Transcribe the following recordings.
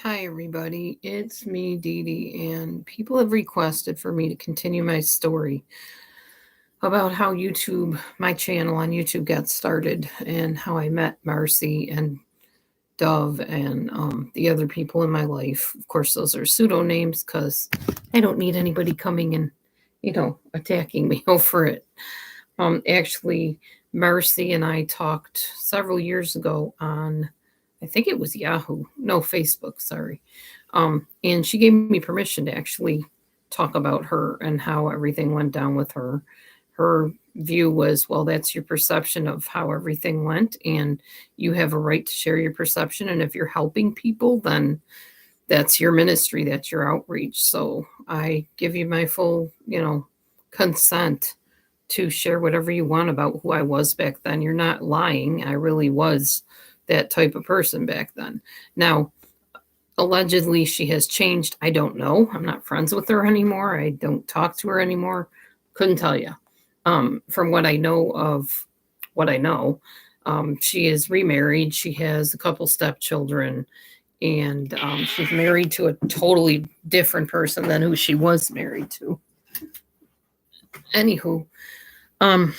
Hi, everybody. It's me, Dee Dee, and people have requested for me to continue my story about how my channel on YouTube got started, and how I met Marcie and Dove and the other people in my life. Of course, those are pseudo names because I don't need anybody coming and, attacking me over it. Actually, Marcie and I talked several years ago on, I think it was Yahoo, no, Facebook, sorry. And she gave me permission to actually talk about her and how everything went down with her. Her view was, well, that's your perception of how everything went, and you have a right to share your perception. And if you're helping people, then that's your ministry, that's your outreach. So I give you my full, consent to share whatever you want about who I was back then. You're not lying. I really was that type of person back then. Now, allegedly, she has changed. I don't know. I'm not friends with her anymore. I don't talk to her anymore. Couldn't tell you. From what I know of what I know, she is remarried. She has a couple stepchildren, and she's married to a totally different person than who she was married to. Anywho, um,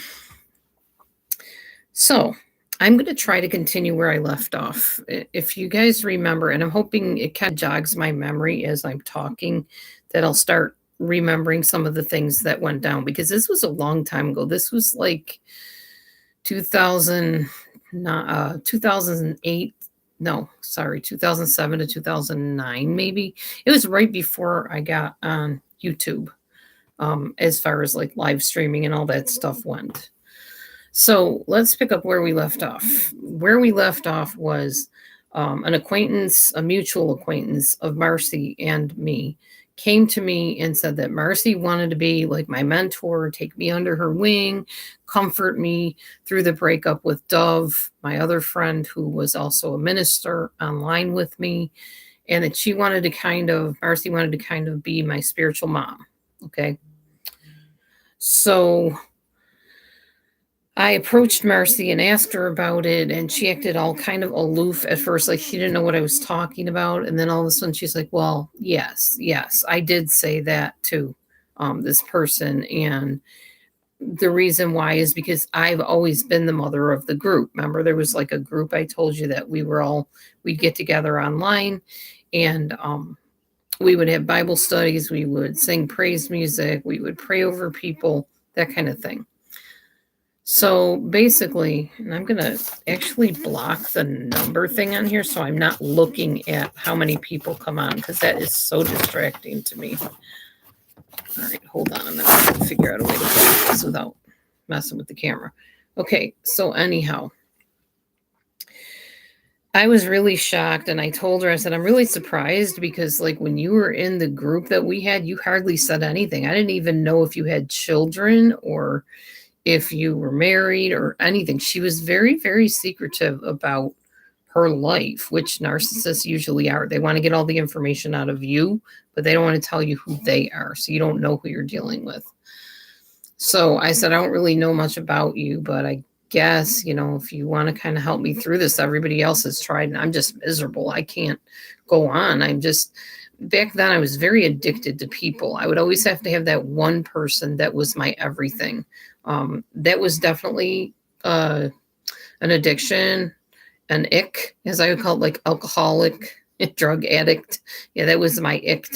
so I'm going to try to continue where I left off. If you guys remember, and I'm hoping it kind of jogs my memory as I'm talking, that I'll start remembering some of the things that went down, because this was a long time ago. This was like 2008. No, sorry, 2007 to 2009, maybe. It was right before I got on YouTube, as far as like live streaming and all that stuff went. So let's pick up where we left off. Where we left off was an acquaintance, a mutual acquaintance of Marcie and me, came to me and said that Marcie wanted to be like my mentor, take me under her wing, comfort me through the breakup with Dove, my other friend who was also a minister online with me, and that Marcie wanted to kind of be my spiritual mom. Okay. So I approached Marcie and asked her about it, and she acted all kind of aloof at first, like she didn't know what I was talking about. And then all of a sudden, she's like, "Well, yes, I did say that to this person, and the reason why is because I've always been the mother of the group. Remember, there was like a group I told you that we'd get together online, and we would have Bible studies, we would sing praise music, we would pray over people, that kind of thing." So basically, and I'm going to actually block the number thing on here so I'm not looking at how many people come on, because that is so distracting to me. All right, hold on a minute. I'm going to figure out a way to do this without messing with the camera. Okay, so anyhow, I was really shocked, and I told her, I said, I'm really surprised because, like, when you were in the group that we had, you hardly said anything. I didn't even know if you had children or if you were married or anything. She was very, very secretive about her life, which narcissists usually are. They want to get all the information out of you, but they don't want to tell you who they are. So you don't know who you're dealing with. So I said, I don't really know much about you, but I guess, if you want to kind of help me through this, everybody else has tried and I'm just miserable. I can't go on. Back then I was very addicted to people. I would always have to have that one person that was my everything. That was definitely an addiction, an ick, as I would call it, like alcoholic, drug addict. Yeah, that was my ick.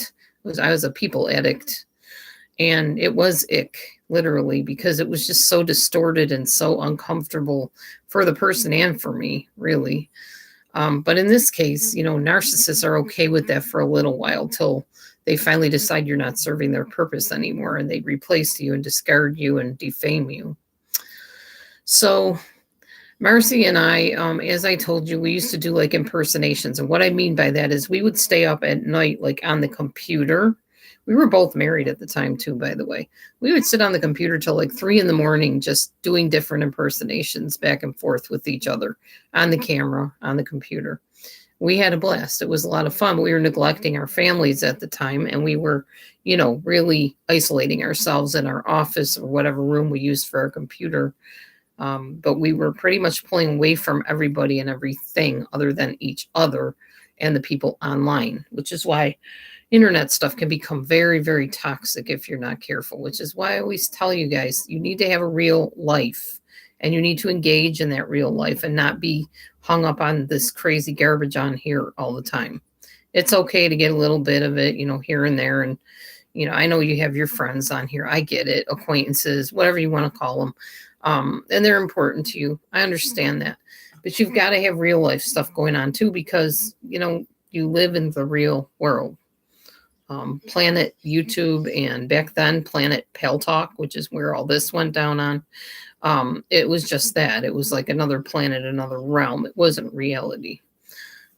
I was a people addict. And it was ick, literally, because it was just so distorted and so uncomfortable for the person and for me, really. But in this case, narcissists are okay with that for a little while till they finally decide you're not serving their purpose anymore, and they replace you and discard you and defame you. So Marcie and I, as I told you, we used to do like impersonations. And what I mean by that is we would stay up at night, like on the computer. We were both married at the time too, by the way. We would sit on the computer till like 3 a.m, just doing different impersonations back and forth with each other on the camera, on the computer. We had a blast. It was a lot of fun, but we were neglecting our families at the time, and we were, really isolating ourselves in our office or whatever room we used for our computer. But we were pretty much pulling away from everybody and everything other than each other and the people online, which is why internet stuff can become very, very toxic if you're not careful, which is why I always tell you guys, you need to have a real life and you need to engage in that real life and not be hung up on this crazy garbage on here all the time. It's okay to get a little bit of it, here and there. And, I know you have your friends on here. I get it. Acquaintances, whatever you want to call them. And they're important to you. I understand that. But you've got to have real life stuff going on too, because, you live in the real world. Planet YouTube, and back then Planet Pal Talk, which is where all this went down on. It was just that. It was like another planet, another realm. It wasn't reality.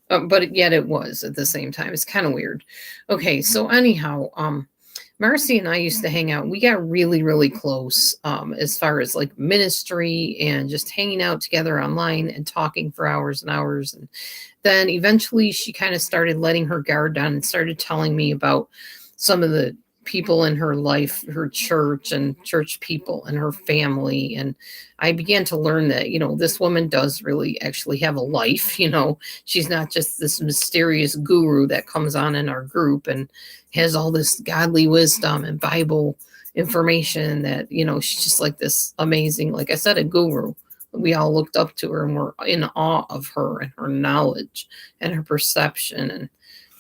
But yet it was at the same time. It's kind of weird. Okay, so anyhow, Marcie and I used to hang out. We got really, really close as far as like ministry and just hanging out together online and talking for hours and hours. And then eventually she kind of started letting her guard down and started telling me about some of the people in her life, her church and church people and her family. And I began to learn that, this woman does really actually have a life. She's not just this mysterious guru that comes on in our group and has all this godly wisdom and Bible information that, she's just like this amazing, like I said, a guru. We all looked up to her and were in awe of her and her knowledge and her perception. And,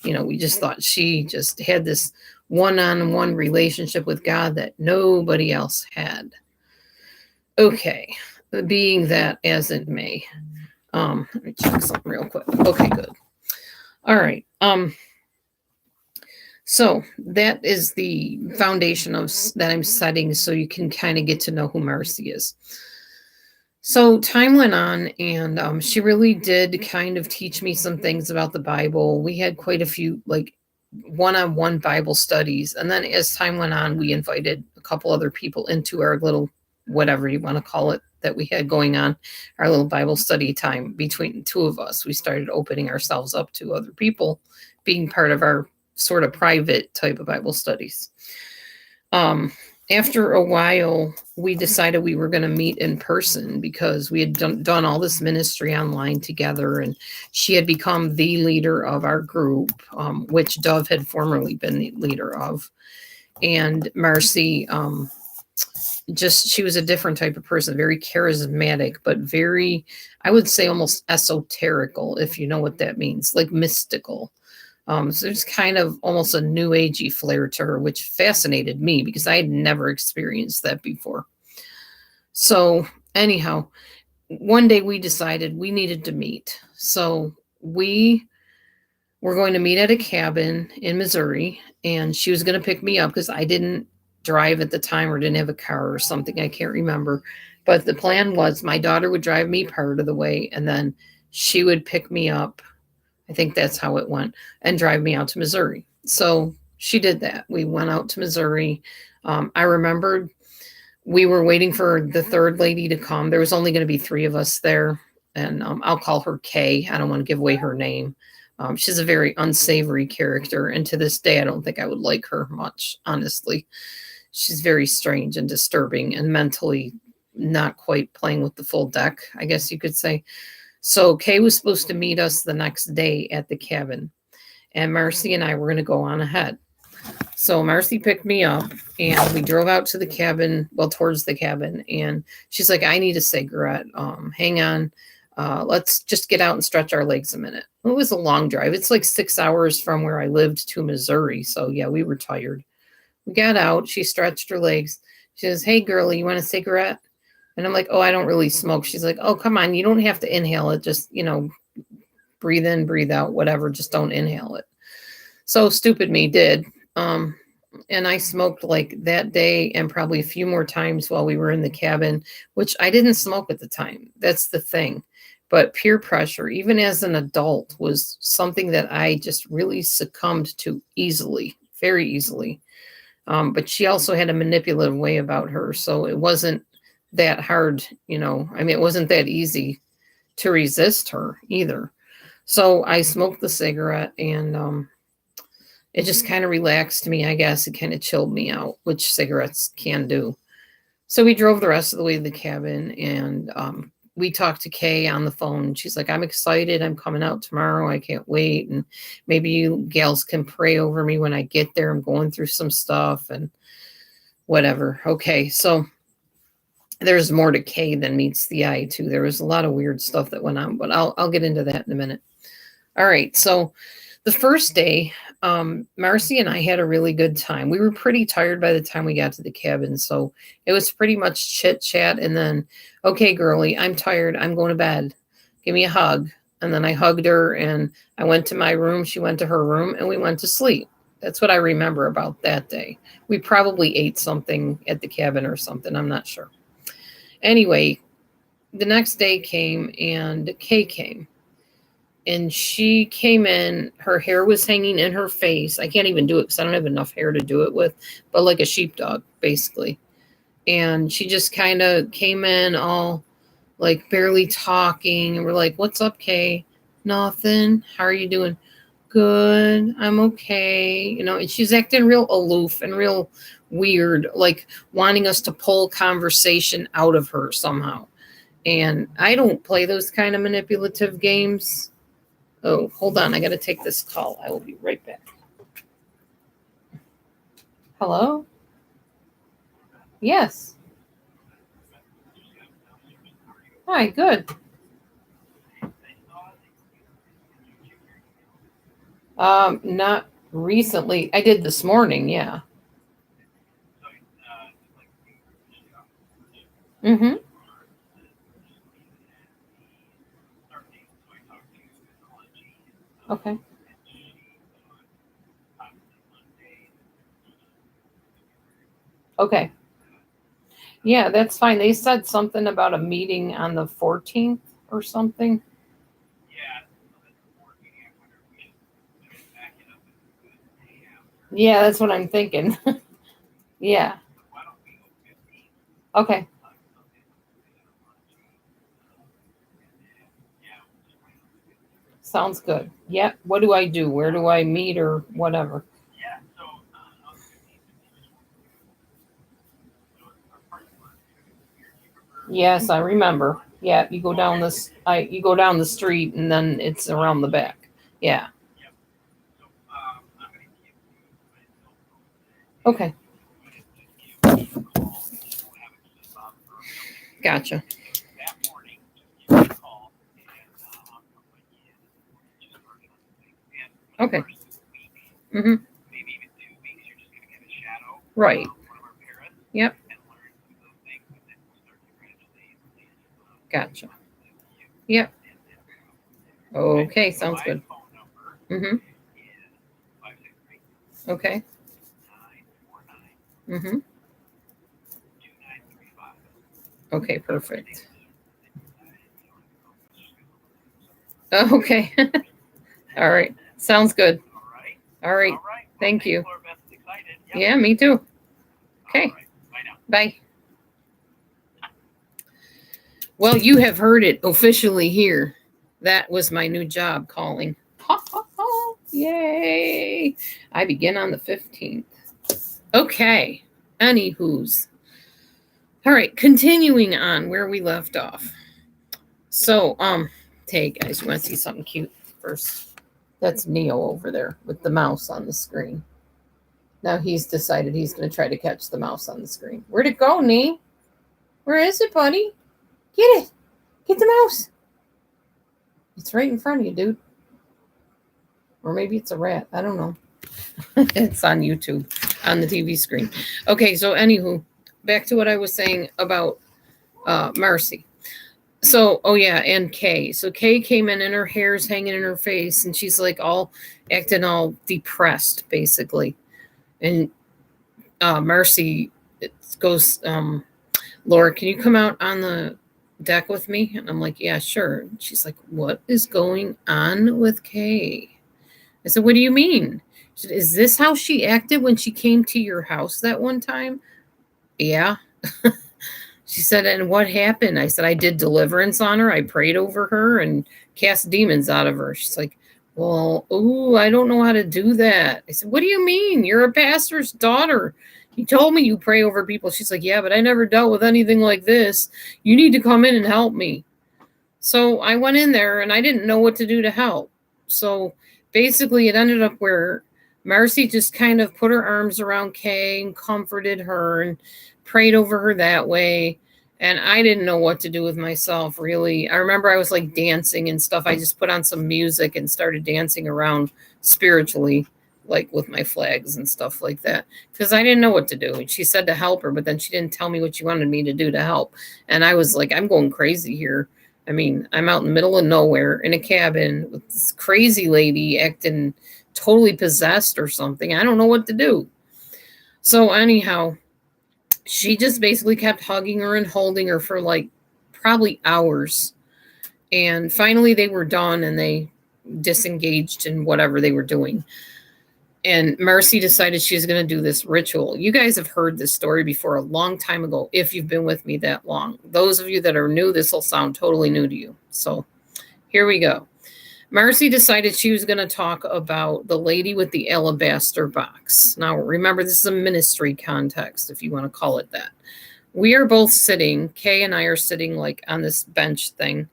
we just thought she just had this one-on-one relationship with God that nobody else had. Okay, being that as it may. Let me check something real quick. Okay, good. All right. So that is the foundation of that I'm setting, so you can kind of get to know who Marcie is. So time went on, and she really did kind of teach me some things about the Bible. We had quite a few like one-on-one Bible studies, and then as time went on, we invited a couple other people into our little, whatever you want to call it, that we had going on, our little Bible study time between the two of us. We started opening ourselves up to other people being part of our sort of private type of Bible studies. After a while, we decided we were going to meet in person because we had done all this ministry online together, and she had become the leader of our group, which Dove had formerly been the leader of. And Marcie, she was a different type of person, very charismatic, but very, I would say almost esoterical, if you know what that means, like mystical. So there's kind of almost a new agey flair to her, which fascinated me because I had never experienced that before. So anyhow, one day we decided we needed to meet. So we were going to meet at a cabin in Missouri, and she was going to pick me up because I didn't drive at the time or didn't have a car or something. I can't remember. But the plan was my daughter would drive me part of the way, and then she would pick me up. I think that's how it went, and drive me out to Missouri. So she did that. We went out to Missouri. I remembered we were waiting for the third lady to come. There was only going to be three of us there, and I'll call her Kay. I don't want to give away her name. She's a very unsavory character, and to this day, I don't think I would like her much, honestly. She's very strange and disturbing and mentally not quite playing with the full deck, I guess you could say. So Kay was supposed to meet us the next day at the cabin, and Marcie and I were going to go on ahead. So Marcie picked me up, and we drove out to the cabin, towards the cabin, and she's like, I need a cigarette. Hang on. Let's just get out and stretch our legs a minute. It was a long drive. It's like 6 hours from where I lived to Missouri. So yeah, we were tired. We got out. She stretched her legs. She says, hey, girlie, you want a cigarette? And I'm like, oh, I don't really smoke. She's like, oh, come on. You don't have to inhale it. Just, breathe in, breathe out, whatever. Just don't inhale it. So stupid me did. And I smoked like that day and probably a few more times while we were in the cabin, which I didn't smoke at the time. That's the thing. But peer pressure, even as an adult, was something that I just really succumbed to easily, very easily. But she also had a manipulative way about her. So it wasn't that hard, it wasn't that easy to resist her either. So I smoked the cigarette, and it just kind of relaxed me, I guess. It kind of chilled me out, which cigarettes can do. So we drove the rest of the way to the cabin, and we talked to Kay on the phone. She's like, I'm excited. I'm coming out tomorrow. I can't wait. And maybe you gals can pray over me when I get there. I'm going through some stuff and whatever. Okay. So there's more to Kay than meets the eye too. There was a lot of weird stuff that went on, but I'll get into that in a minute. All right. So the first day, Marcie and I had a really good time. We were pretty tired by the time we got to the cabin. So it was pretty much chit chat. And then, okay, girlie, I'm tired. I'm going to bed. Give me a hug. And then I hugged her and I went to my room. She went to her room and we went to sleep. That's what I remember about that day. We probably ate something at the cabin or something. I'm not sure. Anyway, the next day came and Kay came. And she came in, her hair was hanging in her face. I can't even do it because I don't have enough hair to do it with, but like a sheepdog, basically. And she just kind of came in all like barely talking. And we're like, what's up, Kay? Nothing. How are you doing? Good. I'm okay. You know, and she's acting real aloof and real weird, like wanting us to pull conversation out of her somehow. And I don't play those kind of manipulative games. Oh, hold on. I got to take this call. I will be right back. Hello? Yes. Hi, good. Not recently. I did this morning, yeah. Mm-hmm. Okay. Okay. Yeah, that's fine. They said something about a meeting on the 14th or something. Yeah, that's what I'm thinking. Yeah. Okay. Sounds good. Yeah. What do I do? Where do I meet or whatever? Yes, I remember. Yeah, you go down this you go down the street and then it's around the back. Yeah. Okay. Gotcha. Okay. Mm-hmm. Right. Yep. Gotcha. Yep. Okay, sounds good. Mm-hmm. Okay. Mm-hmm. Okay, perfect. Okay. All right. Sounds good. All right. Thank you. Yeah, me too. Okay. Bye. Well, you have heard it officially here. That was my new job calling. Ha, ha, ha. Yay. I begin on the 15th. Okay. Anywho's. All right. Continuing on where we left off. So, hey guys, you want to see something cute first? That's Neo over there with the mouse on the screen. Now he's decided he's going to try to catch the mouse on the screen. Where'd it go, Nee? Where is it, buddy? Get it. Get the mouse. It's right in front of you, dude. Or maybe it's a rat. I don't know. It's on YouTube, on the TV screen. Okay, so anywho, back to what I was saying about Marcie. So, oh yeah, and Kay. So Kay came in and her hair's hanging in her face, and she's like all acting all depressed, basically. And Marcie goes, Laura, can you come out on the deck with me? And I'm like, yeah, sure. And she's like, what is going on with Kay? I said, what do you mean? She said, is this how she acted when she came to your house that one time? Yeah. She said, and what happened? I said, I did deliverance on her. I prayed over her and cast demons out of her. She's like, well, I don't know how to do that. I said, what do you mean? You're a pastor's daughter. You told me you pray over people. She's like, yeah, but I never dealt with anything like this. You need to come in and help me. So I went in there and I didn't know what to do to help. So basically, it ended up where Marcie just kind of put her arms around Kay and comforted her and prayed over her that way. And I didn't know what to do with myself, really. I remember I was like dancing and stuff. I just put on some music and started dancing around spiritually, like with my flags and stuff like that, because I didn't know what to do. And she said to help her, but then she didn't tell me what she wanted me to do to help. And I was like, I'm going crazy here. I mean, I'm out in the middle of nowhere in a cabin with this crazy lady acting totally possessed or something. I don't know what to do. So, anyhow, she just basically kept hugging her and holding her for like probably hours. And finally, they were done and they disengaged in whatever they were doing. And Marcie decided she was going to do this ritual. You guys have heard this story before a long time ago, if you've been with me that long. Those of you that are new, this will sound totally new to you. So here we go. Marcie decided she was going to talk about the lady with the alabaster box. Now, remember, this is a ministry context, if you want to call it that. We are both sitting, Kay and I are sitting like on this bench thing.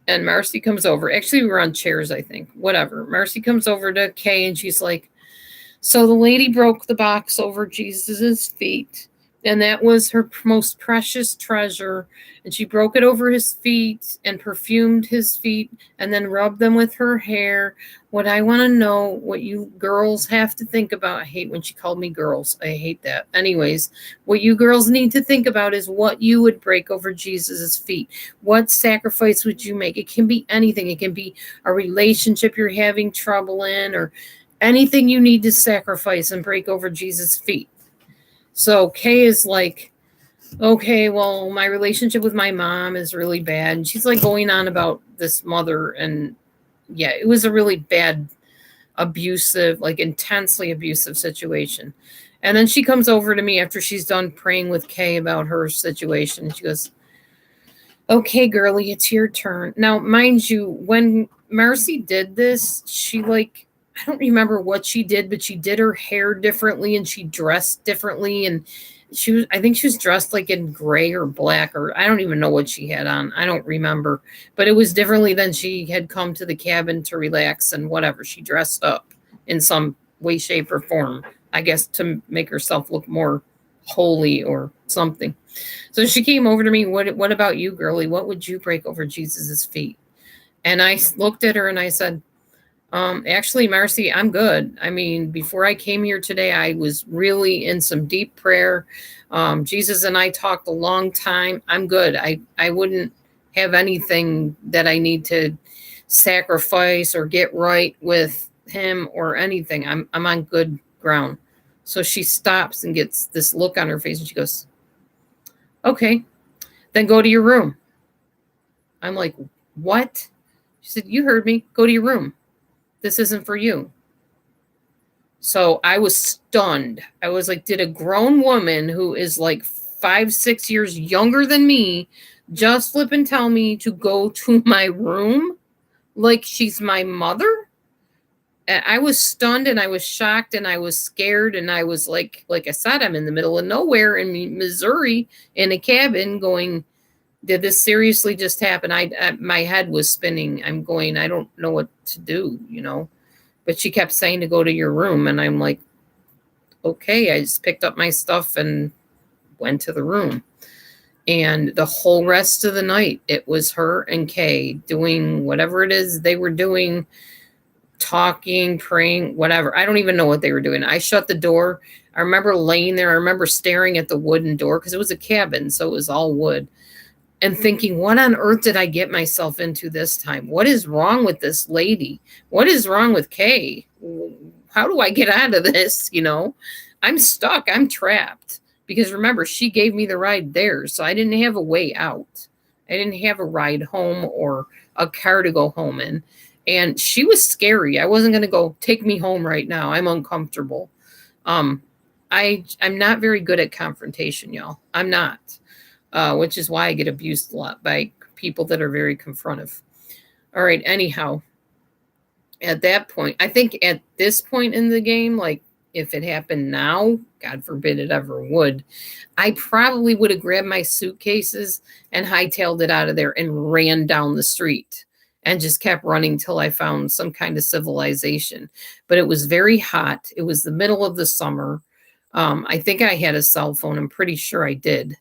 And Marcie comes over. Actually, we were on chairs, I think. Whatever. Marcie comes over to Kay and she's like, so the lady broke the box over Jesus's feet, and that was her most precious treasure. And she broke it over his feet and perfumed his feet and then rubbed them with her hair. What I want to know, what you girls have to think about, I hate when she called me girls. I hate that. Anyways, what you girls need to think about is what you would break over Jesus's feet. What sacrifice would you make? It can be anything. It can be a relationship you're having trouble in, or anything you need to sacrifice and break over Jesus' feet. So Kay is like, okay, well, my relationship with my mom is really bad. And she's like going on about this mother. And yeah, it was a really bad, abusive, like intensely abusive situation. And then she comes over to me after she's done praying with Kay about her situation. And she goes, okay, girlie, it's your turn. Now, mind you, when Marcie did this, she like, I don't remember what she did, but she did her hair differently and she dressed differently. And I think she was dressed like in gray or black, or I don't even know what she had on. I don't remember, but it was differently than she had come to the cabin to relax and whatever. She dressed up in some way, shape, or form, I guess, to make herself look more holy or something. So she came over to me. What about you, girlie? What would you break over Jesus's feet? And I looked at her and I said, actually, Marcie, I'm good. I mean, before I came here today, I was really in some deep prayer. Jesus and I talked a long time. I'm good. I wouldn't have anything that I need to sacrifice or get right with him or anything. I'm on good ground. So she stops and gets this look on her face and she goes, okay, then go to your room. I'm like, what? She said, you heard me. Go to your room. This isn't for you. So I was stunned. I was like, did a grown woman who is like 5-6 years younger than me just flip and tell me to go to my room like she's my mother? And I was stunned and I was shocked and I was scared. And I was like I said, I'm in the middle of nowhere in Missouri in a cabin going, did this seriously just happen? My head was spinning. I'm going, I don't know what to do, But she kept saying to go to your room. And I'm like, okay. I just picked up my stuff and went to the room. And the whole rest of the night, it was her and Kay doing whatever it is they were doing, talking, praying, whatever. I don't even know what they were doing. I shut the door. I remember laying there. I remember staring at the wooden door because it was a cabin. So it was all wood. And thinking, what on earth did I get myself into this time? What is wrong with this lady? What is wrong with Kay? How do I get out of this? I'm stuck. I'm trapped. Because remember, she gave me the ride there. So I didn't have a way out. I didn't have a ride home or a car to go home in. And she was scary. I wasn't going to go, take me home right now. I'm uncomfortable. I'm not very good at confrontation, y'all. I'm not. Which is why I get abused a lot by people that are very confrontive. All right, anyhow, at that point, I think at this point in the game, like if it happened now, God forbid it ever would, I probably would have grabbed my suitcases and hightailed it out of there and ran down the street and just kept running till I found some kind of civilization. But it was very hot. It was the middle of the summer. I think I had a cell phone. I'm pretty sure I did.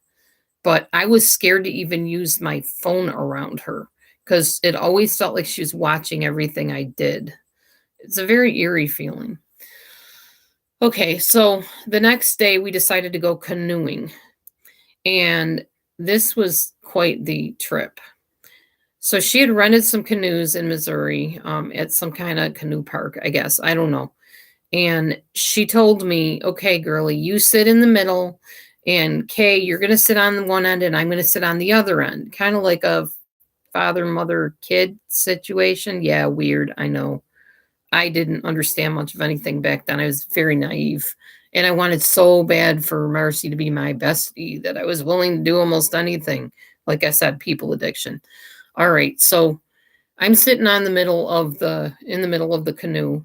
But I was scared to even use my phone around her because it always felt like she was watching everything I did. It's a very eerie feeling. Okay, so the next day we decided to go canoeing, and this was quite the trip. So she had rented some canoes in Missouri at some kind of canoe park, I guess. I don't know. And she told me, okay, girlie, you sit in the middle, and Kay, you're going to sit on one end, and I'm going to sit on the other end. Kind of like a father, mother, kid situation. Yeah, weird. I know. I didn't understand much of anything back then. I was very naive. And I wanted so bad for Marcie to be my bestie that I was willing to do almost anything. Like I said, people addiction. All right. So I'm sitting on in the middle of the canoe,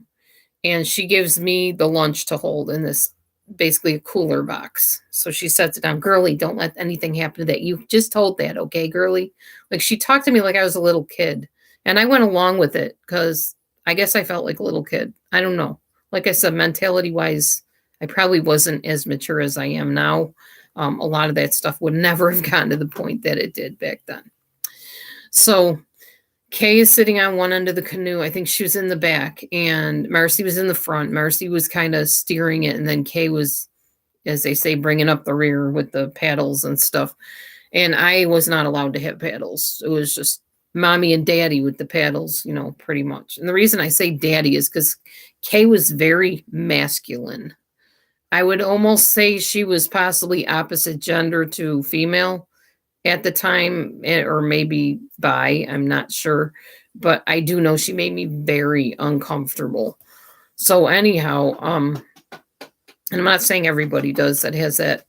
and she gives me the lunch to hold in this basically a cooler box. So she sets it down. Girlie, don't let anything happen to that. You just hold that, okay, girlie? Like she talked to me like I was a little kid. And I went along with it because I guess I felt like a little kid. I don't know. Like I said, mentality wise, I probably wasn't as mature as I am now. A lot of that stuff would never have gotten to the point that it did back then. So Kay is sitting on one end of the canoe. I think she was in the back, and Marcie was in the front. Marcie was kind of steering it, and then Kay was, as they say, bringing up the rear with the paddles and stuff. And I was not allowed to hit paddles. It was just mommy and daddy with the paddles, pretty much. And the reason I say daddy is because Kay was very masculine. I would almost say she was possibly opposite gender to female at the time, or maybe bi, I'm not sure. But I do know she made me very uncomfortable. So anyhow, and I'm not saying everybody does that has that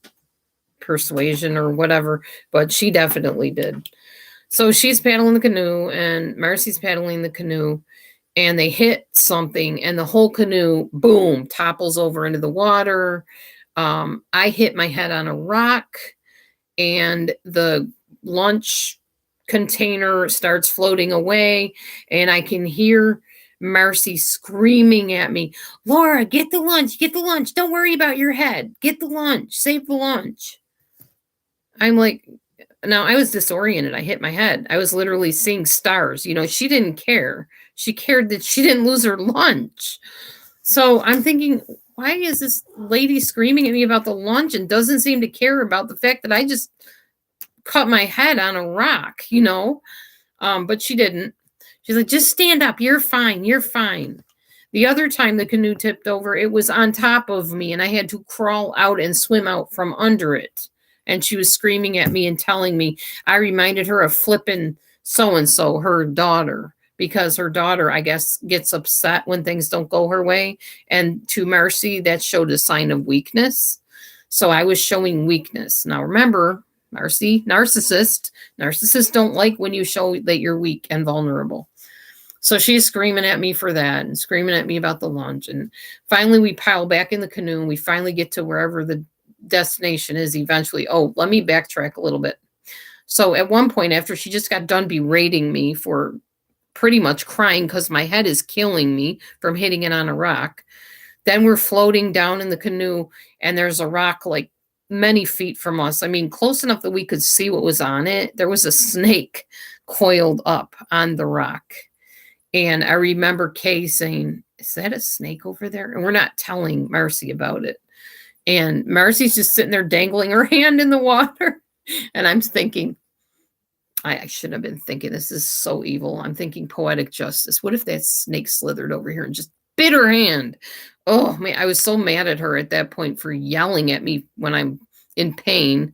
persuasion or whatever, but she definitely did. So she's paddling the canoe and Marcie's paddling the canoe, and they hit something and the whole canoe, boom, topples over into the water. I hit my head on a rock, and the lunch container starts floating away, and I can hear Marcie screaming at me, Laura, get the lunch, don't worry about your head, get the lunch, save the lunch. I'm like, now I was disoriented. I hit my head. I was literally seeing stars. She didn't care. She cared that she didn't lose her lunch. So I'm thinking, why is this lady screaming at me about the lunch and doesn't seem to care about the fact that I just cut my head on a rock, but she didn't. She's like, just stand up. You're fine. You're fine. The other time the canoe tipped over, it was on top of me, and I had to crawl out and swim out from under it. And she was screaming at me and telling me, I reminded her of flipping so-and-so, her daughter, because her daughter, I guess, gets upset when things don't go her way. And to Marcie, that showed a sign of weakness. So I was showing weakness. Now remember, Marcie, narcissist. Narcissists don't like when you show that you're weak and vulnerable. So she's screaming at me for that and screaming at me about the lunch. And finally we pile back in the canoe, and we finally get to wherever the destination is eventually. Oh, let me backtrack a little bit. So at one point, after she just got done berating me for pretty much crying because my head is killing me from hitting it on a rock, then we're floating down in the canoe, and there's a rock like many feet from us. I mean, close enough that we could see what was on it. There was a snake coiled up on the rock. And I remember Kay saying, is that a snake over there? And we're not telling Marcie about it. And Marcie's just sitting there dangling her hand in the water. And I'm thinking, I shouldn't have been thinking, this is so evil. I'm thinking poetic justice. What if that snake slithered over here and just bit her hand? Oh, man, I was so mad at her at that point for yelling at me when I'm in pain.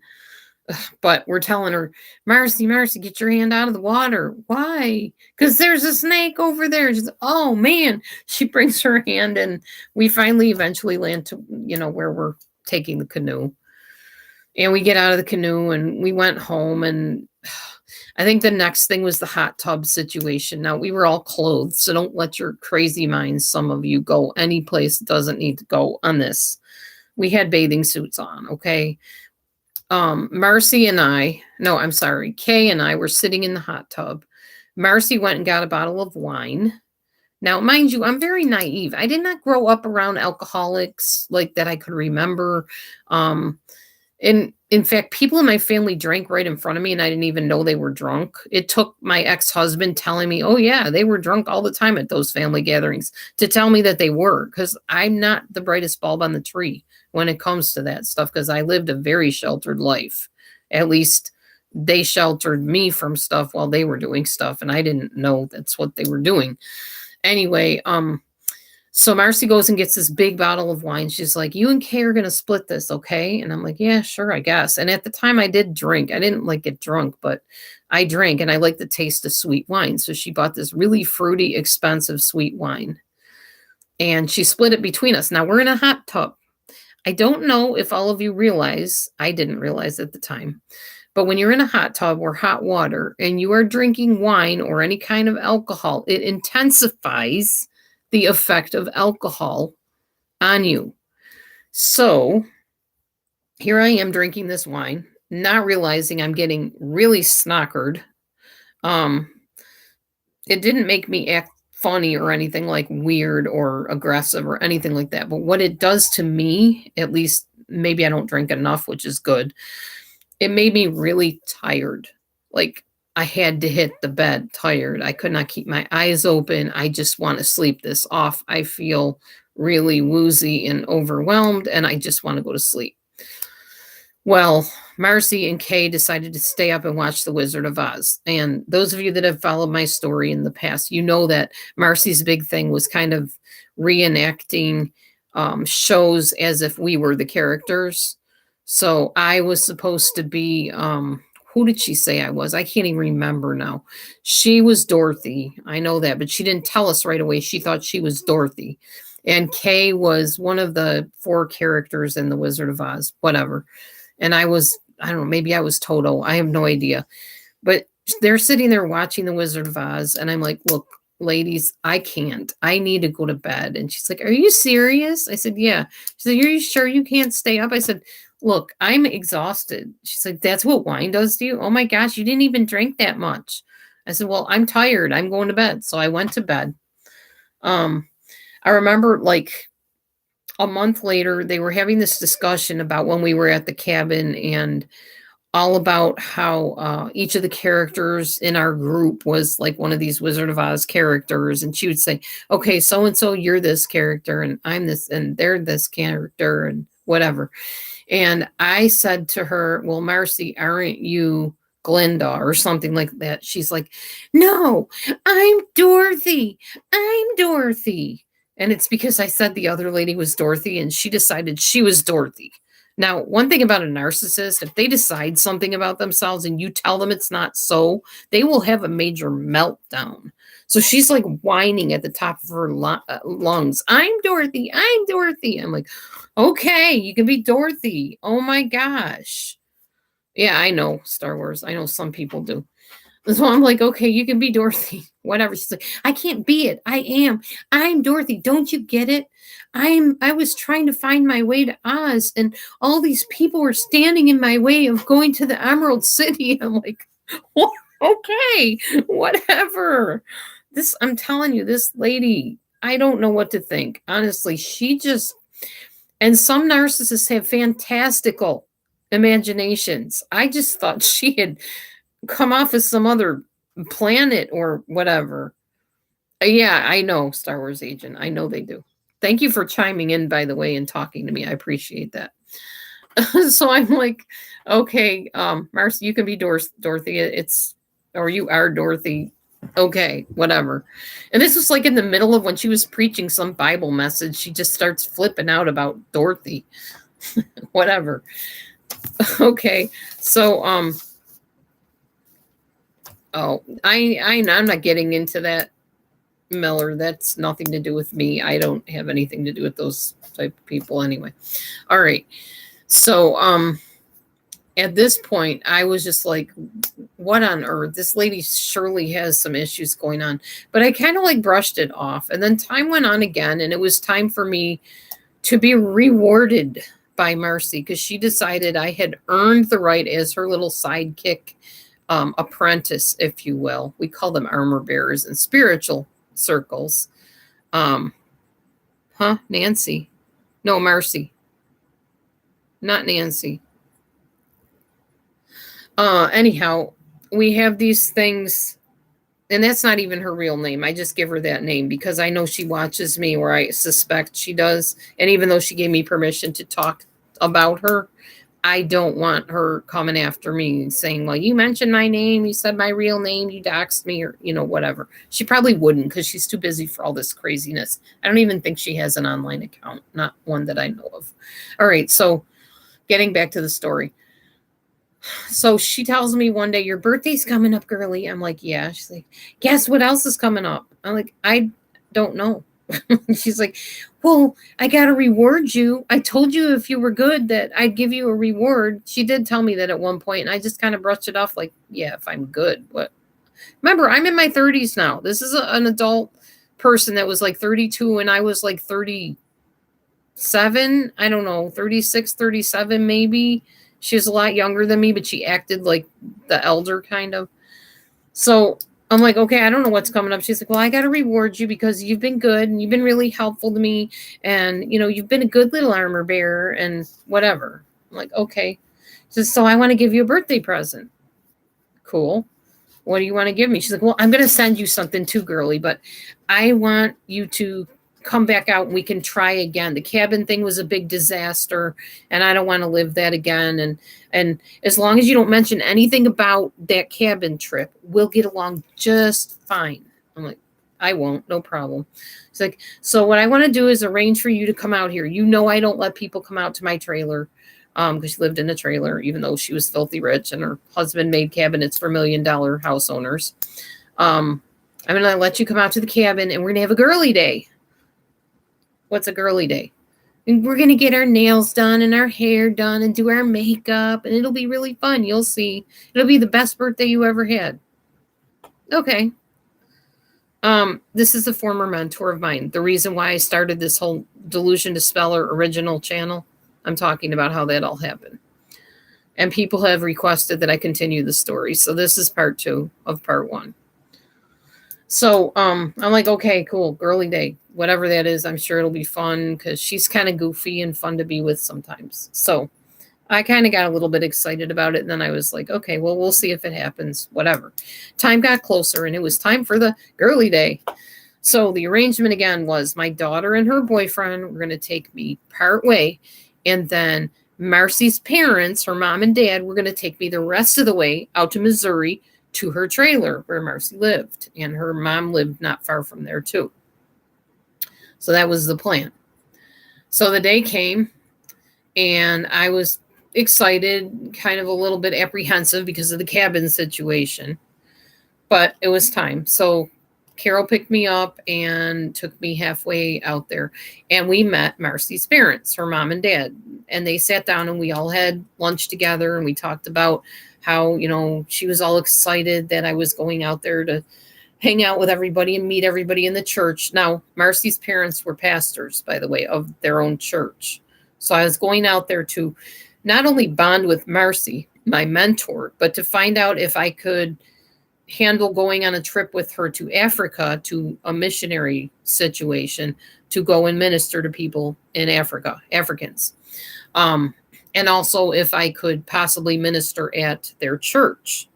But we're telling her, Marcie, get your hand out of the water. Why? Because there's a snake over there. She's, oh, man. She brings her hand, and we finally eventually land to, where we're taking the canoe. And we get out of the canoe, and we went home, and I think the next thing was the hot tub situation. Now we were all clothed, so don't let your crazy minds, some of you, go any place it doesn't need to go on this. We had bathing suits on, okay? Marcie and I, no, I'm sorry, Kay and I were sitting in the hot tub. Marcie went and got a bottle of wine. Now, mind you, I'm very naive. I did not grow up around alcoholics like that I could remember. In fact, people in my family drank right in front of me and I didn't even know they were drunk. It took my ex-husband telling me, oh yeah, they were drunk all the time at those family gatherings, to tell me that they were, because I'm not the brightest bulb on the tree when it comes to that stuff, because I lived a very sheltered life. At least they sheltered me from stuff while they were doing stuff, and I didn't know that's what they were doing. Anyway, so Marcie goes and gets this big bottle of wine. She's like, you and Kay are going to split this, okay? And I'm like, yeah, sure, I guess. And at the time I did drink. I didn't like get drunk, but I drank and I like the taste of sweet wine. So she bought this really fruity, expensive sweet wine. And she split it between us. Now we're in a hot tub. I don't know if all of you realize, I didn't realize at the time, but when you're in a hot tub or hot water and you are drinking wine or any kind of alcohol, it intensifies the effect of alcohol on you. So here I am drinking this wine, not realizing I'm getting really snockered. It didn't make me act funny or anything like weird or aggressive or anything like that. But what it does to me, at least maybe I don't drink enough, which is good, it made me really tired. Like I had to hit the bed tired. I could not keep my eyes open. I just want to sleep this off. I feel really woozy and overwhelmed, and I just want to go to sleep. Well, Marcie and Kay decided to stay up and watch The Wizard of Oz. And those of you that have followed my story in the past, you know that Marcie's big thing was kind of reenacting shows as if we were the characters. So I was supposed to be, who did she say I was? I can't even remember now. She was Dorothy. I know that, but she didn't tell us right away. She thought she was Dorothy. And Kay was one of the 4 characters in The Wizard of Oz, whatever. And I was, I don't know, maybe I was Toto. I have no idea. But they're sitting there watching The Wizard of Oz. And I'm like, look, ladies, I can't. I need to go to bed. And she's like, are you serious? I said, yeah. She said, are you sure you can't stay up? I said, look, I'm exhausted. She's like, that's what wine does to you? Oh my gosh, you didn't even drink that much. I said, well, I'm tired. I'm going to bed. So I went to bed. I remember like a month later, they were having this discussion about when we were at the cabin and all about how each of the characters in our group was like one of these Wizard of Oz characters. And she would say, okay, so-and-so, you're this character, and I'm this, and they're this character, and whatever. And I said to her, well, Marcie, aren't you Glinda or something like that? She's like, no, I'm Dorothy. I'm Dorothy. And it's because I said the other lady was Dorothy and she decided she was Dorothy. Now, one thing about a narcissist, if they decide something about themselves and you tell them it's not so, they will have a major meltdown. So she's like whining at the top of her lungs. I'm Dorothy. I'm Dorothy. I'm like, okay, you can be Dorothy. Oh my gosh. Yeah, I know Star Wars. I know some people do. So I'm like, okay, you can be Dorothy, whatever. She's like, I can't be it. I am. I'm Dorothy. Don't you get it? I was trying to find my way to Oz, and all these people were standing in my way of going to the Emerald City. I'm like, well, okay, whatever. I'm telling you, this lady, I don't know what to think. Honestly, and some narcissists have fantastical imaginations. I just thought she had come off as some other planet or whatever. Yeah, I know, Star Wars agent. I know they do. Thank you for chiming in, by the way, and talking to me. I appreciate that. So I'm like, okay, Marcie, you can be Dorothy. Or you are Dorothy. Okay, whatever. And this was like in the middle of when she was preaching some Bible message. She just starts flipping out about Dorothy. Whatever. Okay, so I'm not getting into that, Miller. That's nothing to do with me. I don't have anything to do with those type of people anyway. All right. So At this point, I was just like, what on earth? This lady surely has some issues going on. But I kind of like brushed it off. And then time went on again, and it was time for me to be rewarded by Marcie because she decided I had earned the right as her little sidekick apprentice, if you will. We call them armor bearers in spiritual circles. Um, Nancy. No, Marcie. Not Nancy. Anyhow, we have these things, and that's not even her real name. I just give her that name because I know she watches me, or I suspect she does. And even though she gave me permission to talk about her, I don't want her coming after me saying, well, you mentioned my name, you said my real name, you doxed me, or, whatever. She probably wouldn't because she's too busy for all this craziness. I don't even think she has an online account, not one that I know of. All right, so getting back to the story. So she tells me one day, your birthday's coming up, girly. I'm like, yeah. She's like, guess what else is coming up? I'm like, I don't know. She's like, well, I got to reward you. I told you if you were good that I'd give you a reward. She did tell me that at one point, and I just kind of brushed it off like, yeah, if I'm good. What? Remember, I'm in my 30s now. This is an adult person that was like 32, and I was like 37. I don't know, 36, 37 maybe. She was a lot younger than me, but she acted like the elder kind of. So I'm like, okay, I don't know what's coming up. She's like, well, I got to reward you because you've been good and you've been really helpful to me. And, you've been a good little armor bearer and whatever. I'm like, okay. She says, so I want to give you a birthday present. Cool. What do you want to give me? She's like, well, I'm going to send you something too, girly, but I want you to come back out and we can try again. The cabin thing was a big disaster and I don't want to live that again. And as long as you don't mention anything about that cabin trip, we'll get along just fine. I'm like, I won't, no problem. It's like, so what I want to do is arrange for you to come out here. I don't let people come out to my trailer because she lived in a trailer, even though she was filthy rich and her husband made cabinets for $1 million house owners. I'm going to let you come out to the cabin and we're going to have a girly day. What's a girly day? And we're going to get our nails done and our hair done and do our makeup. And it'll be really fun. You'll see. It'll be the best birthday you ever had. Okay. This is a former mentor of mine. The reason why I started this whole Delusion Dispeller original channel, I'm talking about how that all happened. And people have requested that I continue the story. So this is part 2 of part 1. So I'm like, okay, cool, girly day, whatever that is. I'm sure it'll be fun because she's kind of goofy and fun to be with sometimes. So I kind of got a little bit excited about it. And then I was like, okay, well, we'll see if it happens, whatever. Time got closer and it was time for the girly day. So the arrangement again was my daughter and her boyfriend were going to take me part way. And then Marcie's parents, her mom and dad, were going to take me the rest of the way out to Missouri to her trailer where Marcie lived. And her mom lived not far from there too. So that was the plan. So the day came and I was excited, kind of a little bit apprehensive because of the cabin situation. But it was time. So Carol picked me up and took me halfway out there. And we met Marcie's parents, her mom and dad. And they sat down and we all had lunch together and we talked about how, she was all excited that I was going out there to hang out with everybody and meet everybody in the church. Now, Marcie's parents were pastors, by the way, of their own church. So I was going out there to not only bond with Marcie, my mentor, but to find out if I could handle going on a trip with her to Africa, to a missionary situation, to go and minister to people in Africa, Africans. And also if I could possibly minister at their church,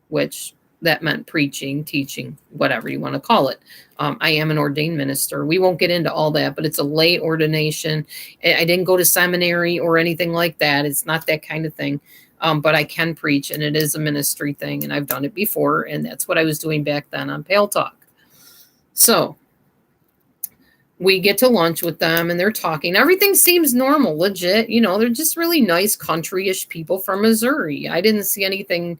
which that meant preaching, teaching, whatever you want to call it. I am an ordained minister. We won't get into all that, but it's a lay ordination. I didn't go to seminary or anything like that. It's not that kind of thing. But I can preach, and it is a ministry thing, and I've done it before, and that's what I was doing back then on Pale Talk. So we get to lunch with them, and they're talking. Everything seems normal, legit. They're just really nice country-ish people from Missouri. I didn't see anything,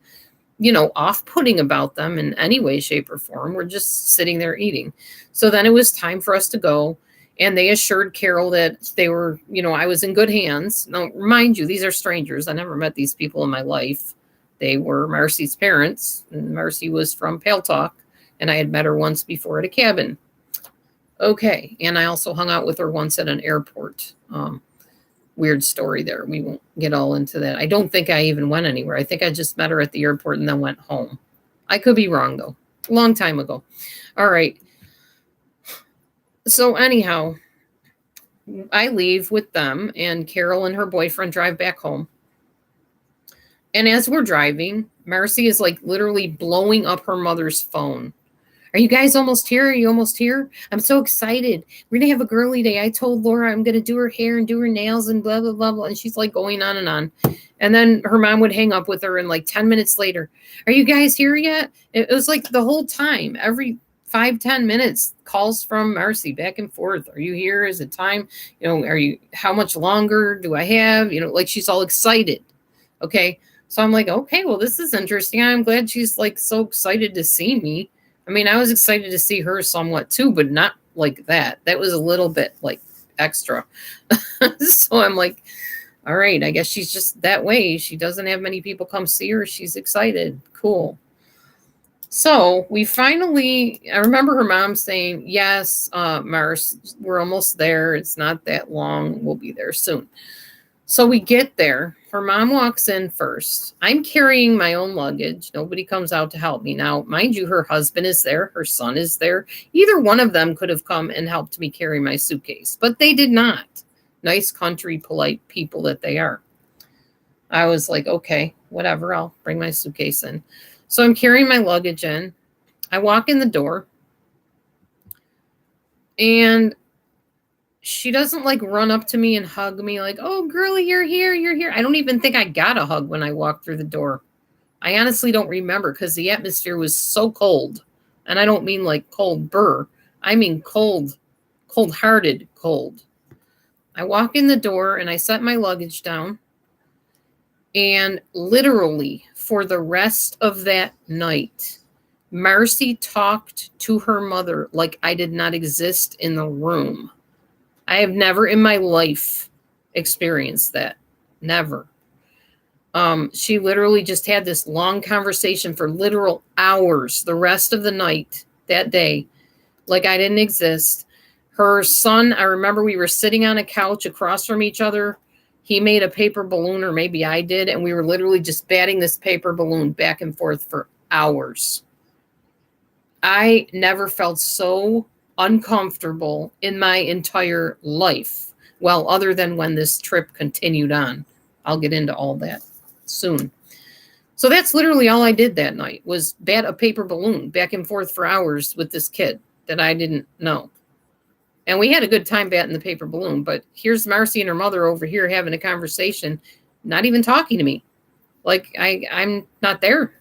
off-putting about them in any way, shape, or form. We're just sitting there eating. So then it was time for us to go, And they assured Carol that they were, I was in good hands. Now, mind you, these are strangers. I never met these people in my life. They were Marcie's parents, and Marcie was from Paltalk, and I had met her once before at a cabin. Okay, and I also hung out with her once at an airport. Weird story there. We won't get all into that. I don't think I even went anywhere. I think I just met her at the airport and then went home. I could be wrong, though. Long time ago. All right. So anyhow, I leave with them, and Carol and her boyfriend drive back home. And as we're driving, Marcie is like literally blowing up her mother's phone. Are you guys almost here? Are you almost here? I'm so excited. We're going to have a girly day. I told Laura I'm going to do her hair and do her nails and blah, blah, blah, blah. And she's like going on and on. And then her mom would hang up with her, and like 10 minutes later, are you guys here yet? It was like the whole time, every 5-10 minutes, calls from Marcie back and forth. Are you here? Is it time? How much longer do I have? Like she's all excited. Okay. So I'm like, okay, well, this is interesting. I'm glad she's like so excited to see me. I mean, I was excited to see her somewhat too, but not like that. That was a little bit like extra. So I'm like, all right, I guess she's just that way. She doesn't have many people come see her. She's excited. Cool. So we finally, I remember her mom saying, yes, Marce, we're almost there. It's not that long. We'll be there soon. So we get there. Her mom walks in first. I'm carrying my own luggage. Nobody comes out to help me. Now, mind you, her husband is there. Her son is there. Either one of them could have come and helped me carry my suitcase, but they did not. Nice, country, polite people that they are. I was like, okay, whatever. I'll bring my suitcase in. So I'm carrying my luggage in. I walk in the door, and she doesn't like run up to me and hug me like, oh, girlie, you're here, you're here. I don't even think I got a hug when I walked through the door. I honestly don't remember because the atmosphere was so cold. And I don't mean like cold burr. I mean cold-hearted cold. I walk in the door and I set my luggage down. And literally for the rest of that night, Marcie talked to her mother like I did not exist in the room. I have never in my life experienced that. Never. She literally just had this long conversation for literal hours the rest of the night that day, like I didn't exist. Her son, I remember we were sitting on a couch across from each other. He made a paper balloon, or maybe I did, and we were literally just batting this paper balloon back and forth for hours. I never felt so uncomfortable in my entire life. Well, other than when this trip continued on. I'll get into all that soon. So that's literally all I did that night, was bat a paper balloon back and forth for hours with this kid that I didn't know. And we had a good time batting the paper balloon, but here's Marcie and her mother over here having a conversation, not even talking to me. Like I'm not there.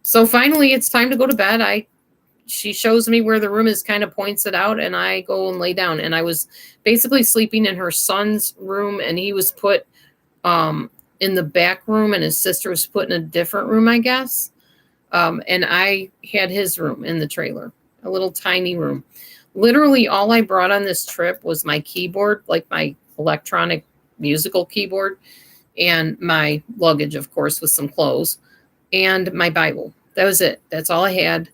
So finally it's time to go to bed. She shows me where the room is, kind of points it out, and I go and lay down. And I was basically sleeping in her son's room, and he was put in the back room, and his sister was put in a different room, I guess. And I had his room in the trailer, a little tiny room. Literally all I brought on this trip was my keyboard, like my electronic musical keyboard, and my luggage, of course, with some clothes, and my Bible. That was it. That's all I had.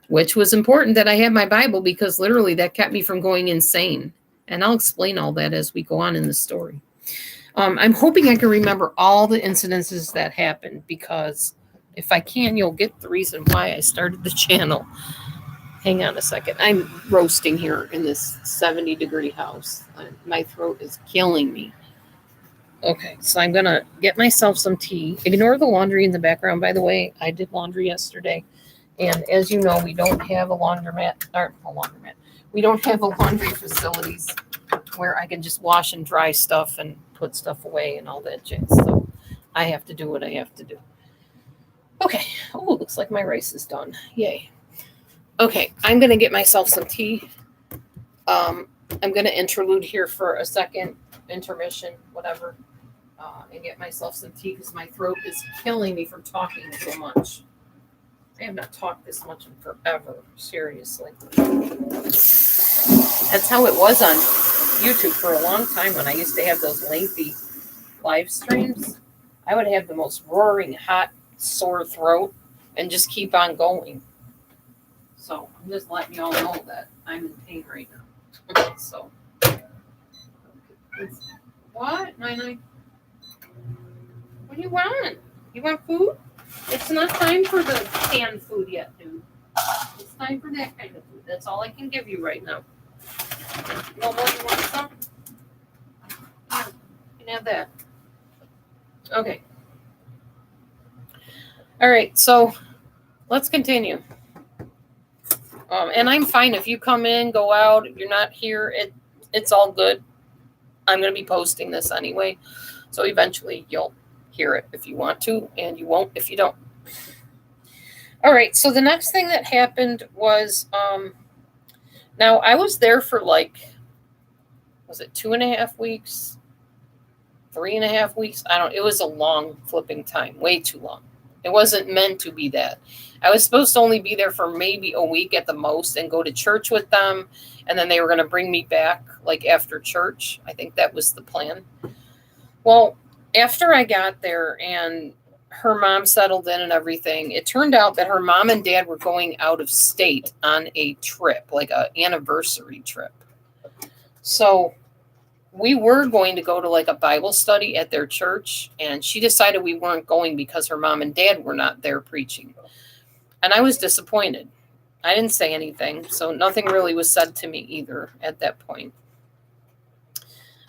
Which was important that I had my Bible, because literally that kept me from going insane. And I'll explain all that as we go on in the story. I'm hoping I can remember all the incidences that happened, because if I can, you'll get the reason why I started the channel. Hang on a second. I'm roasting here in this 70-degree house. My throat is killing me. Okay, so I'm going to get myself some tea. Ignore the laundry in the background. By the way, I did laundry yesterday. And as you know, we don't have a laundromat. We don't have a laundry facilities where I can just wash and dry stuff and put stuff away and all that jazz. So I have to do what I have to do. Okay. Oh, looks like my rice is done. Yay. Okay, I'm going to get myself some tea. I'm going to interlude here for a second, intermission, whatever, and get myself some tea because my throat is killing me from talking so much. I have not talked this much in forever, seriously. That's how it was on YouTube for a long time when I used to have those lengthy live streams. I would have the most roaring, hot, sore throat and just keep on going. So I'm just letting y'all know that I'm in pain right now. So, what, Nine? What do you want? You want food? It's not time for the canned food yet, dude. It's time for that kind of food. That's all I can give you right now. Nobody wants some? Yeah, you can have that. Okay. All right, so let's continue. And I'm fine if you come in, go out. If you're not here, it's all good. I'm going to be posting this anyway, so eventually you'll hear it if you want to, and you won't if you don't. All right, so the next thing that happened was, now I was there for was it 2.5 weeks, 3.5 weeks? It was a long flipping time, way too long. It wasn't meant to be that. I was supposed to only be there for maybe a week at the most and go to church with them. And then they were going to bring me back after church. I think that was the plan. Well, after I got there and her mom settled in and everything, it turned out that her mom and dad were going out of state on a trip, like an anniversary trip. So we were going to go to a Bible study at their church, and she decided we weren't going because her mom and dad were not there preaching. And I was disappointed. I didn't say anything, so nothing really was said to me either at that point.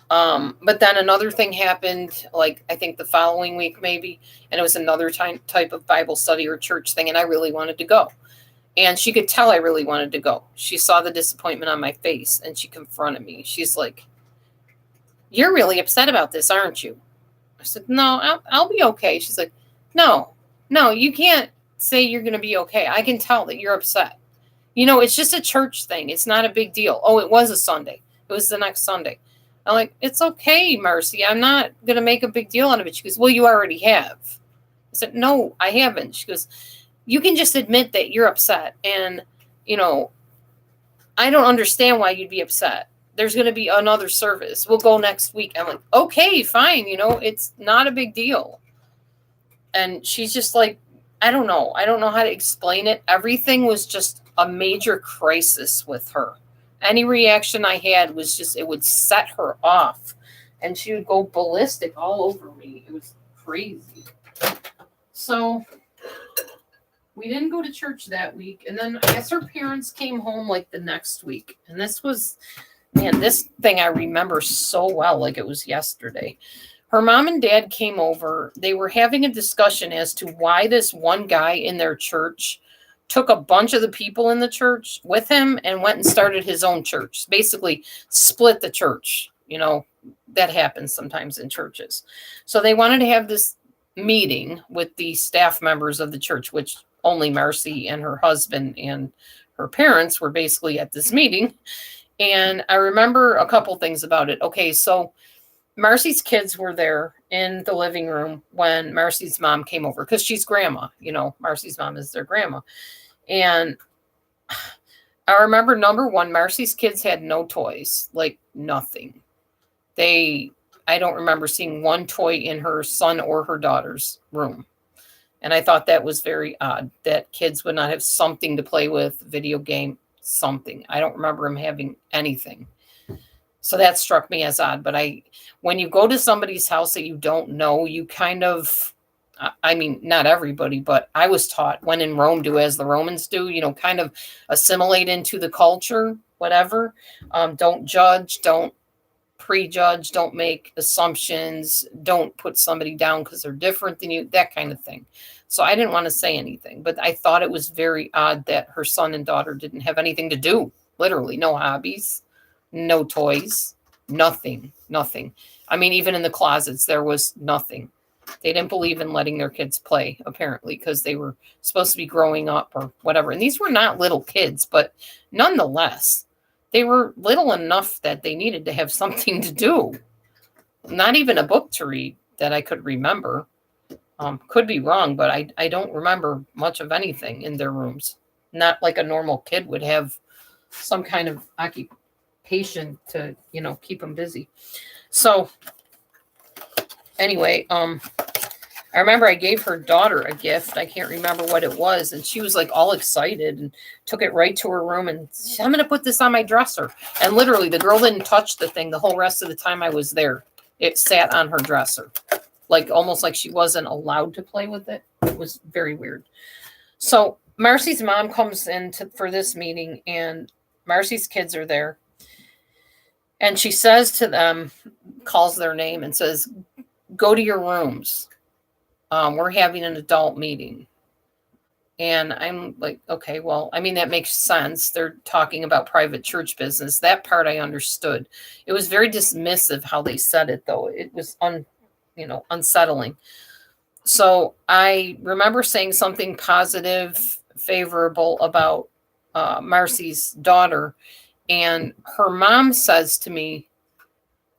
But then another thing happened, I think the following week maybe, and it was another type of Bible study or church thing, and I really wanted to go. And she could tell I really wanted to go. She saw the disappointment on my face, and she confronted me. She's like, "You're really upset about this, aren't you?" I said, "No, I'll be okay." She's like, No, you can't say you're going to be okay. I can tell that you're upset. It's just a church thing. It's not a big deal. Oh, it was a Sunday. It was the next Sunday. I'm like, "It's okay, Marcie. I'm not going to make a big deal out of it." She goes, "Well, you already have." I said, "No, I haven't." She goes, "You can just admit that you're upset. And, I don't understand why you'd be upset. There's going to be another service. We'll go next week." I'm like, "Okay, fine. It's not a big deal." And she's just like, I don't know. I don't know how to explain it. Everything was just a major crisis with her. Any reaction I had was just, it would set her off. And she would go ballistic all over me. It was crazy. So we didn't go to church that week. And then I guess her parents came home the next week. And this was, man, this thing I remember so well, it was yesterday. Her mom and dad came over. They were having a discussion as to why this one guy in their church took a bunch of the people in the church with him and went and started his own church. Basically split the church. That happens sometimes in churches. So they wanted to have this meeting with the staff members of the church, which only Marcie and her husband and her parents were basically at this meeting. And I remember a couple things about it. Okay, so Marcie's kids were there in the living room when Marcie's mom came over, because she's grandma. Marcie's mom is their grandma. And I remember, number one, Marcie's kids had no toys, nothing. I don't remember seeing one toy in her son or her daughter's room. And I thought that was very odd, that kids would not have something to play with, video game, something. I don't remember them having anything. So that struck me as odd. But when you go to somebody's house that you don't know, you kind of, not everybody, but I was taught, when in Rome, do as the Romans do, kind of assimilate into the culture, whatever. Don't judge, don't prejudge, don't make assumptions, don't put somebody down because they're different than you, that kind of thing. So I didn't want to say anything, but I thought it was very odd that her son and daughter didn't have anything to do. Literally, no hobbies. No toys, nothing. Even in the closets, there was nothing. They didn't believe in letting their kids play, apparently, because they were supposed to be growing up or whatever. And these were not little kids, but nonetheless, they were little enough that they needed to have something to do. Not even a book to read that I could remember. Could be wrong, but I don't remember much of anything in their rooms. Not like a normal kid would have some kind of occupation. patient to, keep them busy. So anyway, I remember I gave her daughter a gift. I can't remember what it was. And she was like all excited and took it right to her room and said, I'm going to put this on my dresser. And literally the girl didn't touch the thing the whole rest of the time I was there. It sat on her dresser, like almost like she wasn't allowed to play with it. It was very weird. So Marcie's mom comes in for this meeting, and Marcie's kids are there. And she says to them, calls their name and says, go to your rooms. We're having an adult meeting. And I'm like, okay, well, I mean, that makes sense. They're talking about private church business. That part I understood. It was very dismissive how they said it, though. It was unsettling. So I remember saying something positive, favorable about Marcie's daughter. And her mom says to me,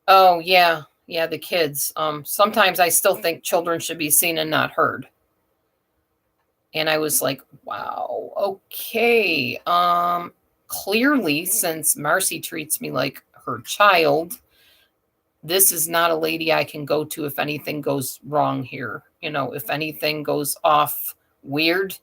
oh, yeah, the kids. Sometimes I still think children should be seen and not heard. And I was like, wow, okay. Clearly, since Marcie treats me like her child, this is not a lady I can go to if anything goes wrong here. If anything goes off weird,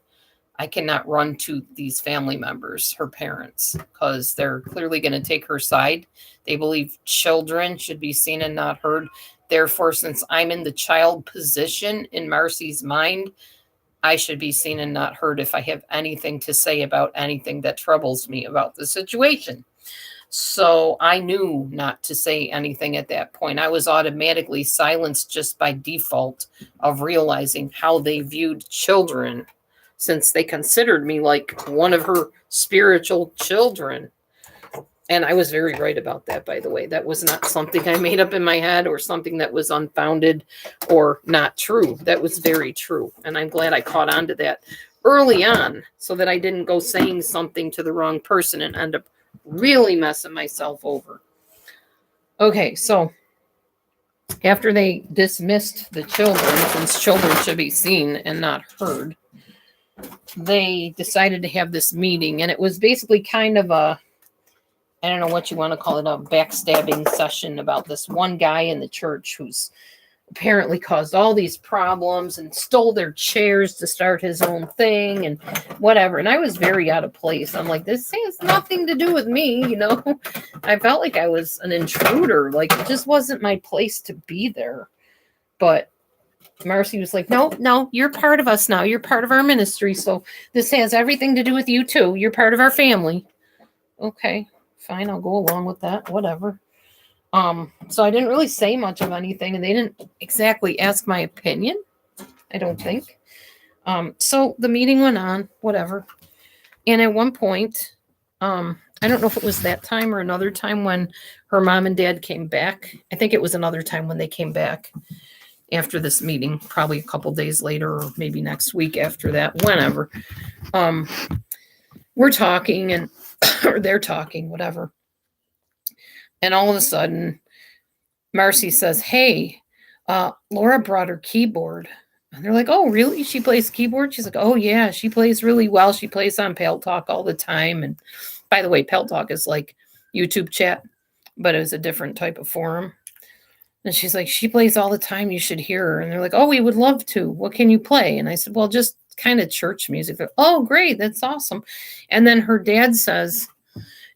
I cannot run to these family members, her parents, because they're clearly going to take her side. They believe children should be seen and not heard. Therefore, since I'm in the child position in Marcie's mind, I should be seen and not heard if I have anything to say about anything that troubles me about the situation. So I knew not to say anything at that point. I was automatically silenced just by default of realizing how they viewed children, since they considered me like one of her spiritual children. And I was very right about that, by the way. That was not something I made up in my head or something that was unfounded or not true. That was very true. And I'm glad I caught on to that early on so that I didn't go saying something to the wrong person and end up really messing myself over. Okay, so after they dismissed the children, since children should be seen and not heard, they decided to have this meeting. And it was basically kind of I don't know what you want to call it, a backstabbing session about this one guy in the church who's apparently caused all these problems and stole their chairs to start his own thing and whatever. And I was very out of place. I'm like, this has nothing to do with me, I felt like I was an intruder. Like, it just wasn't my place to be there. But Marcie was like, no, you're part of us now. You're part of our ministry. So this has everything to do with you too. You're part of our family. Okay. Fine, I'll go along with that, whatever. So I didn't really say much of anything, and they didn't exactly ask my opinion, I don't think. So the meeting went on, whatever. And at one point, I don't know if it was that time or another time when her mom and dad came back. I think it was another time when they came back after this meeting, probably a couple days later or maybe next week after that, whenever. We're talking and or they're talking, whatever. And all of a sudden, Marcie says, hey, Laura brought her keyboard. And they're like, oh, really? She plays keyboard? She's like, oh, yeah, she plays really well. She plays on Pale Talk all the time. And by the way, Pale Talk is like YouTube chat, but it was a different type of forum. And she's like, she plays all the time. You should hear her. And they're like, oh, we would love to. What can you play? And I said, well, just kind of church music. They're, oh, great. That's awesome. And then her dad says,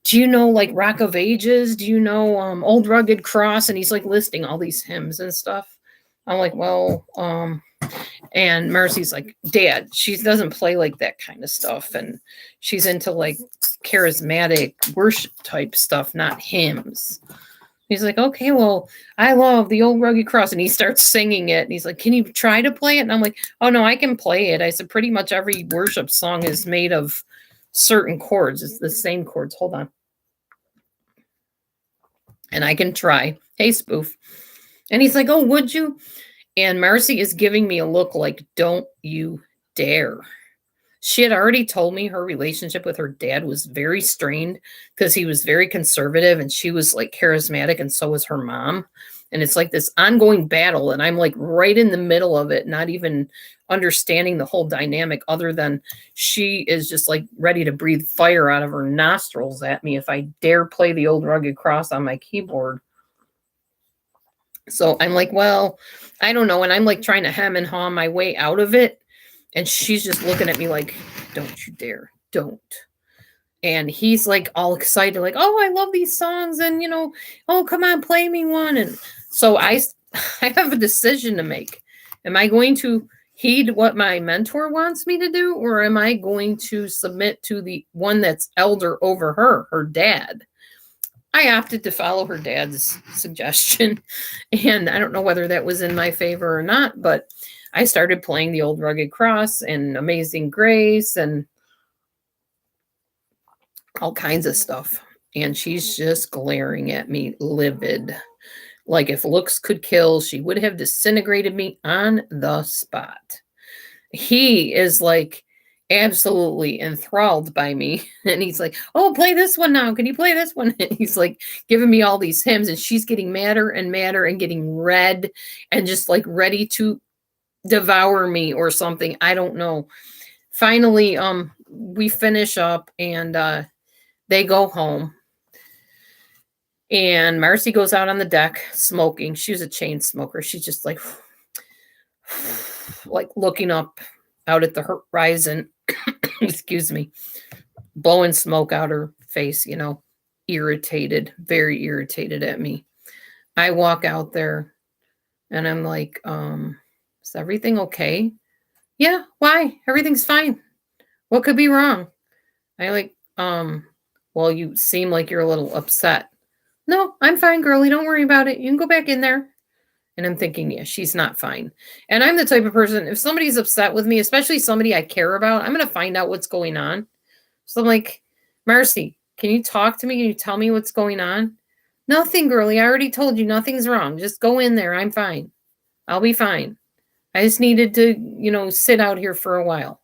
do you know like Rock of Ages? Do you know Old Rugged Cross? And he's like listing all these hymns and stuff. I'm like, well, and Marcie's like, Dad, she doesn't play like that kind of stuff. And she's into like charismatic worship type stuff, not hymns. He's like, okay, well, I love the Old Rugged Cross. And he starts singing it. And he's like, can you try to play it? And I'm like, oh, no, I can play it. I said, pretty much every worship song is made of certain chords. It's the same chords. Hold on. And I can try. Hey, spoof. And he's like, oh, would you? And Marcie is giving me a look like, don't you dare. She had already told me her relationship with her dad was very strained because he was very conservative and she was like charismatic and so was her mom. And it's like this ongoing battle. And I'm like right in the middle of it, not even understanding the whole dynamic other than she is just like ready to breathe fire out of her nostrils at me if I dare play the Old Rugged Cross on my keyboard. So I'm like, well, I don't know. And I'm like trying to hem and haw my way out of it. And she's just looking at me like, don't you dare, don't. And he's like all excited, like, oh, I love these songs. And, oh, come on, play me one. And so I have a decision to make. Am I going to heed what my mentor wants me to do? Or am I going to submit to the one that's elder over her dad? I opted to follow her dad's suggestion. And I don't know whether that was in my favor or not, but I started playing the Old Rugged Cross and Amazing Grace and all kinds of stuff. And she's just glaring at me livid. Like if looks could kill, she would have disintegrated me on the spot. He is like absolutely enthralled by me. And he's like, oh, play this one now. Can you play this one? And he's like giving me all these hymns, and she's getting madder and madder and getting red and just like ready to devour me or something. I don't know. Finally, we finish up and they go home. And Marcie goes out on the deck smoking. She was a chain smoker. She's just like looking up out at the horizon, excuse me, blowing smoke out her face, irritated, very irritated at me. I walk out there and I'm like, is everything okay? Yeah, why? Everything's fine. What could be wrong? I like, well, you seem like you're a little upset. No, I'm fine, girlie. Don't worry about it. You can go back in there. And I'm thinking, yeah, she's not fine. And I'm the type of person, if somebody's upset with me, especially somebody I care about, I'm going to find out what's going on. So I'm like, Marcie, can you talk to me? Can you tell me what's going on? Nothing, girlie. I already told you nothing's wrong. Just go in there. I'm fine. I'll be fine. I just needed to, sit out here for a while.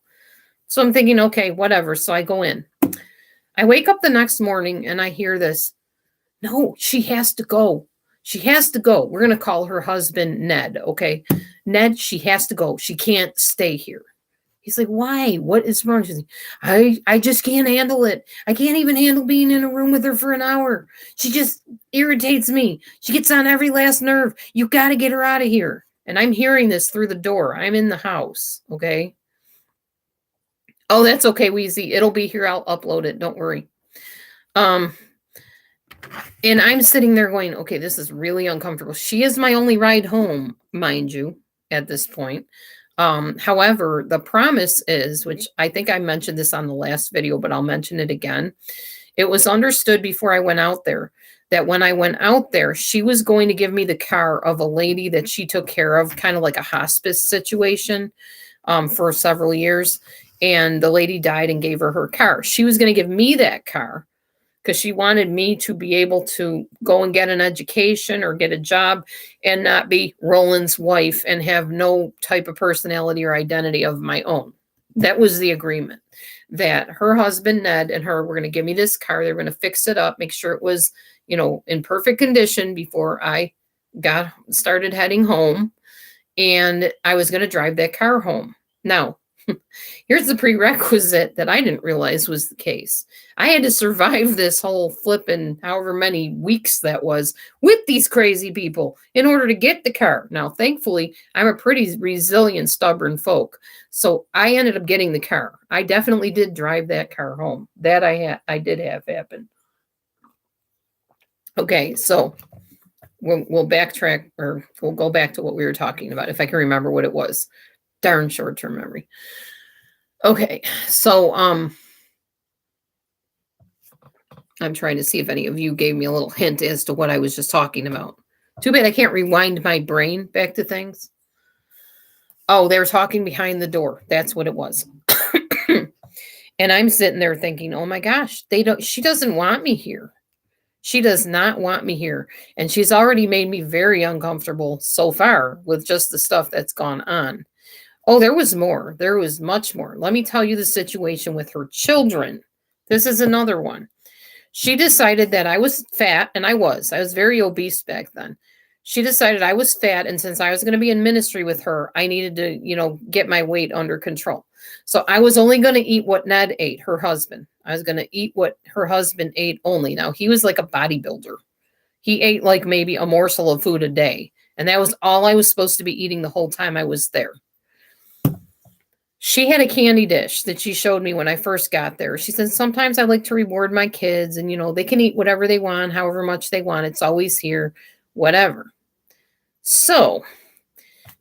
So I'm thinking, okay, whatever. So I go in. I wake up the next morning and I hear this. No, she has to go. She has to go. We're going to call her husband Ned, okay? Ned, she has to go. She can't stay here. He's like, why? What is wrong? She's like, I just can't handle it. I can't even handle being in a room with her for an hour. She just irritates me. She gets on every last nerve. You got to get her out of here. And I'm hearing this through the door. I'm in the house, okay? Oh, that's okay, Wheezy. It'll be here. I'll upload it. Don't worry. And I'm sitting there going, okay, this is really uncomfortable. She is my only ride home, mind you, at this point. However, the promise is, which I think I mentioned this on the last video, but I'll mention it again. It was understood before I went out there that when I went out there, she was going to give me the car of a lady that she took care of, kind of like a hospice situation, for several years. And the lady died and gave her car. She was going to give me that car because she wanted me to be able to go and get an education or get a job and not be Roland's wife and have no type of personality or identity of my own. That was the agreement, that her husband, Ned, and her were going to give me this car. They were going to fix it up, make sure it was, in perfect condition before I got started heading home. And I was going to drive that car home. Now, here's the prerequisite that I didn't realize was the case. I had to survive this whole flipping however many weeks that was with these crazy people in order to get the car. Now, thankfully, I'm a pretty resilient, stubborn folk. So I ended up getting the car. I definitely did drive that car home. That I did have happen. Okay, so we'll backtrack, or we'll go back to what we were talking about, if I can remember what it was. Darn short-term memory. Okay, so I'm trying to see if any of you gave me a little hint as to what I was just talking about. Too bad I can't rewind my brain back to things. Oh, they were talking behind the door. That's what it was. And I'm sitting there thinking, oh my gosh, she doesn't want me here. She does not want me here. And she's already made me very uncomfortable so far with just the stuff that's gone on. Oh, there was more. There was much more. Let me tell you the situation with her children. This is another one. She decided that I was fat, and I was very obese back then. She decided I was fat, and since I was going to be in ministry with her, I needed to, get my weight under control. So I was only going to eat what Ned ate, her husband. I was going to eat what her husband ate only. Now, he was like a bodybuilder. He ate like maybe a morsel of food a day, and that was all I was supposed to be eating the whole time I was there. She had a candy dish that she showed me when I first got there. She said, sometimes I like to reward my kids, and, they can eat whatever they want, however much they want. It's always here, whatever. So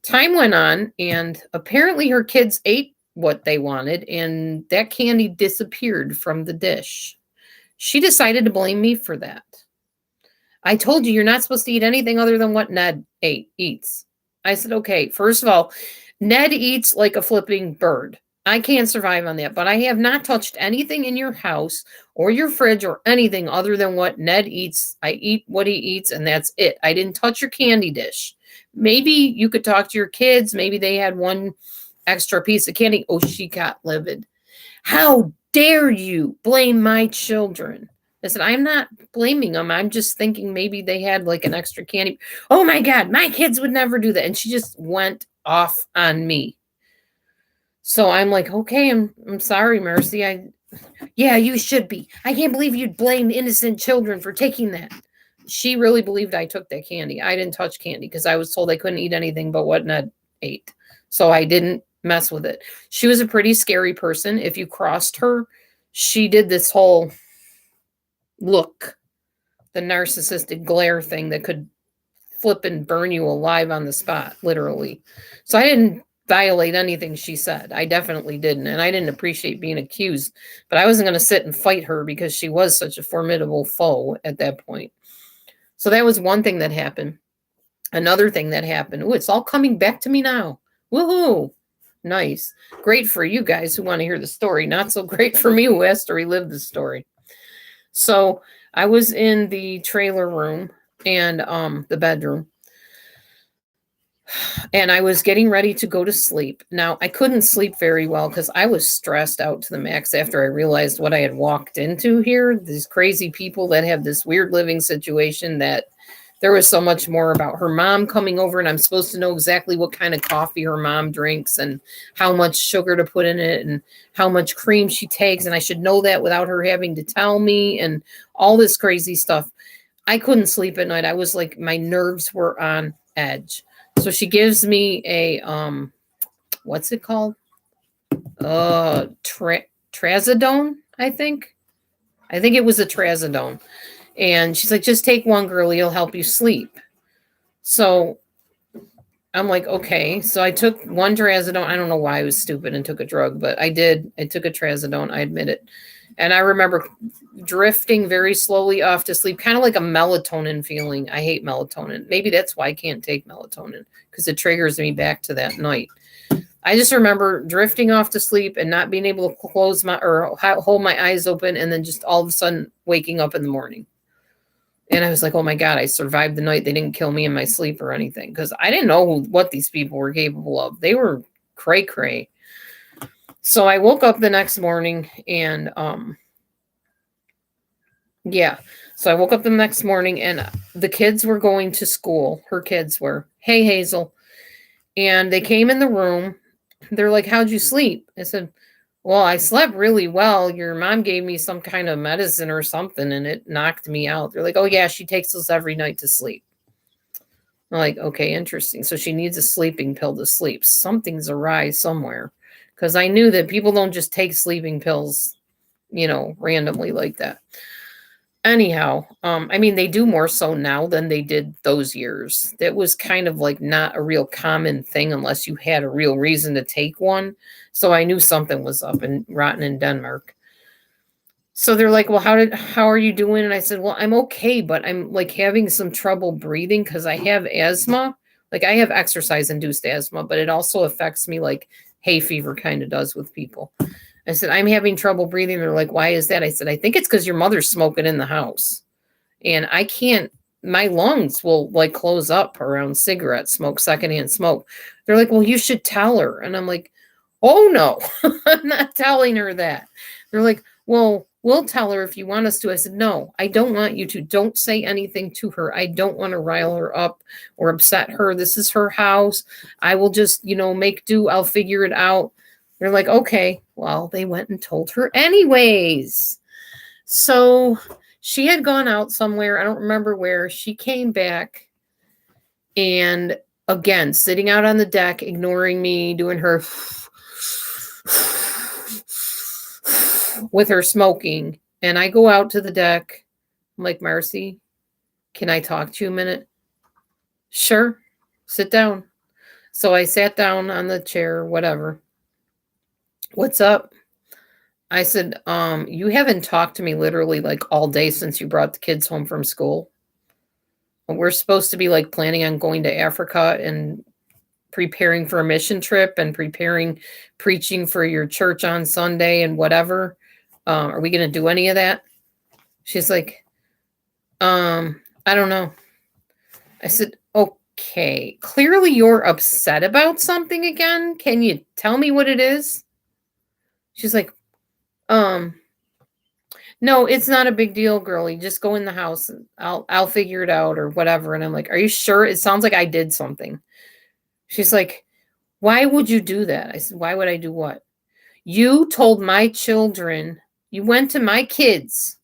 time went on, and apparently her kids ate what they wanted, and that candy disappeared from the dish. She decided to blame me for that. I told you you're not supposed to eat anything other than what Ned eats. I said, okay, first of all, Ned eats like a flipping bird. I can't survive on that, but I have not touched anything in your house or your fridge or anything other than what Ned eats. I eat what he eats, and that's it. I didn't touch your candy dish. Maybe you could talk to your kids. Maybe they had one extra piece of candy. Oh, she got livid. How dare you blame my children? I said, I'm not blaming them. I'm just thinking maybe they had like an extra candy. Oh my God, my kids would never do that. And she just went off on me. So I'm like, okay, I'm sorry, Marcie. Yeah, you should be. I can't believe you'd blame innocent children for taking that. She really believed I took that candy. I didn't touch candy because I was told I couldn't eat anything but what Ned ate. So I didn't mess with it. She was a pretty scary person. If you crossed her, she did this whole look, the narcissistic glare thing that could flip and burn you alive on the spot, literally. So I didn't violate anything she said. I definitely didn't. And I didn't appreciate being accused. But I wasn't going to sit and fight her because she was such a formidable foe at that point. So that was one thing that happened. Another thing that happened. Oh, it's all coming back to me now. Woohoo. Nice. Great for you guys who want to hear the story. Not so great for me who has to relive the story. So I was in the trailer room and the bedroom, and I was getting ready to go to sleep. Now, I couldn't sleep very well because I was stressed out to the max after I realized what I had walked into here. These crazy people that have this weird living situation, that there was so much more about her mom coming over, and I'm supposed to know exactly what kind of coffee her mom drinks and how much sugar to put in it and how much cream she takes. And I should know that without her having to tell me, and all this crazy stuff. I couldn't sleep at night. I was like, my nerves were on edge. So she gives me a, what's it called? Trazodone, I think. I think it was a trazodone. And she's like, just take one, girl. It'll help you sleep. So I'm like, okay. So I took one trazodone. I don't know why I was stupid and took a drug, but I did. I took a trazodone. I admit it. And I remember drifting very slowly off to sleep, kind of like a melatonin feeling. I hate melatonin. Maybe that's why I can't take melatonin, because it triggers me back to that night. I just remember drifting off to sleep and not being able to close my or hold my eyes open, and then just all of a sudden waking up in the morning. And I was like, oh my God, I survived the night. They didn't kill me in my sleep or anything, because I didn't know what these people were capable of. They were cray-cray. So I woke up the next morning and, So I woke up the next morning and the kids were going to school. Her kids were. Hey, Hazel. And they came in the room. They're like, how'd you sleep? I said, well, I slept really well. Your mom gave me some kind of medicine or something and it knocked me out. They're like, oh yeah, she takes those every night to sleep. I'm like, okay, interesting. So she needs a sleeping pill to sleep. Something's awry somewhere. Because I knew that people don't just take sleeping pills, randomly like that. Anyhow, I mean, they do more so now than they did those years. That was kind of like not a real common thing unless you had a real reason to take one. So I knew something was up and rotten in Denmark. So they're like, well, how are you doing? And I said, well, I'm okay, but I'm like having some trouble breathing because I have asthma. Like I have exercise induced asthma, but it also affects me like hay fever kind of does with people. I said, I'm having trouble breathing. They're like, why is that? I said, I think it's because your mother's smoking in the house. And I can't, my lungs will like close up around cigarette smoke, secondhand smoke. They're like, well, you should tell her. And I'm like, oh no, I'm not telling her that. They're like, well, We'll tell her if you want us to. I said, no, I don't want you to. Don't say anything to her. I don't want to rile her up or upset her. This is her house. I will just, make do. I'll figure it out. They're like, okay. Well, they went and told her anyways. So she had gone out somewhere. I don't remember where. She came back and again, sitting out on the deck, ignoring me, doing her with her smoking. And I go out to the deck. I'm like, Marcie, can I talk to you a minute? Sure. Sit down. So I sat down on the chair, whatever. What's up? I said, you haven't talked to me literally like all day since you brought the kids home from school. We're supposed to be like planning on going to Africa and preparing for a mission trip and preaching for your church on Sunday and whatever. Are we going to do any of that? She's like, I don't know. I said, okay, clearly you're upset about something again. Can you tell me what it is? She's like, no, it's not a big deal, girlie. Just go in the house and I'll figure it out or whatever. And I'm like, are you sure? It sounds like I did something. She's like, why would you do that? I said, why would I do what? You told my children, you went to my kids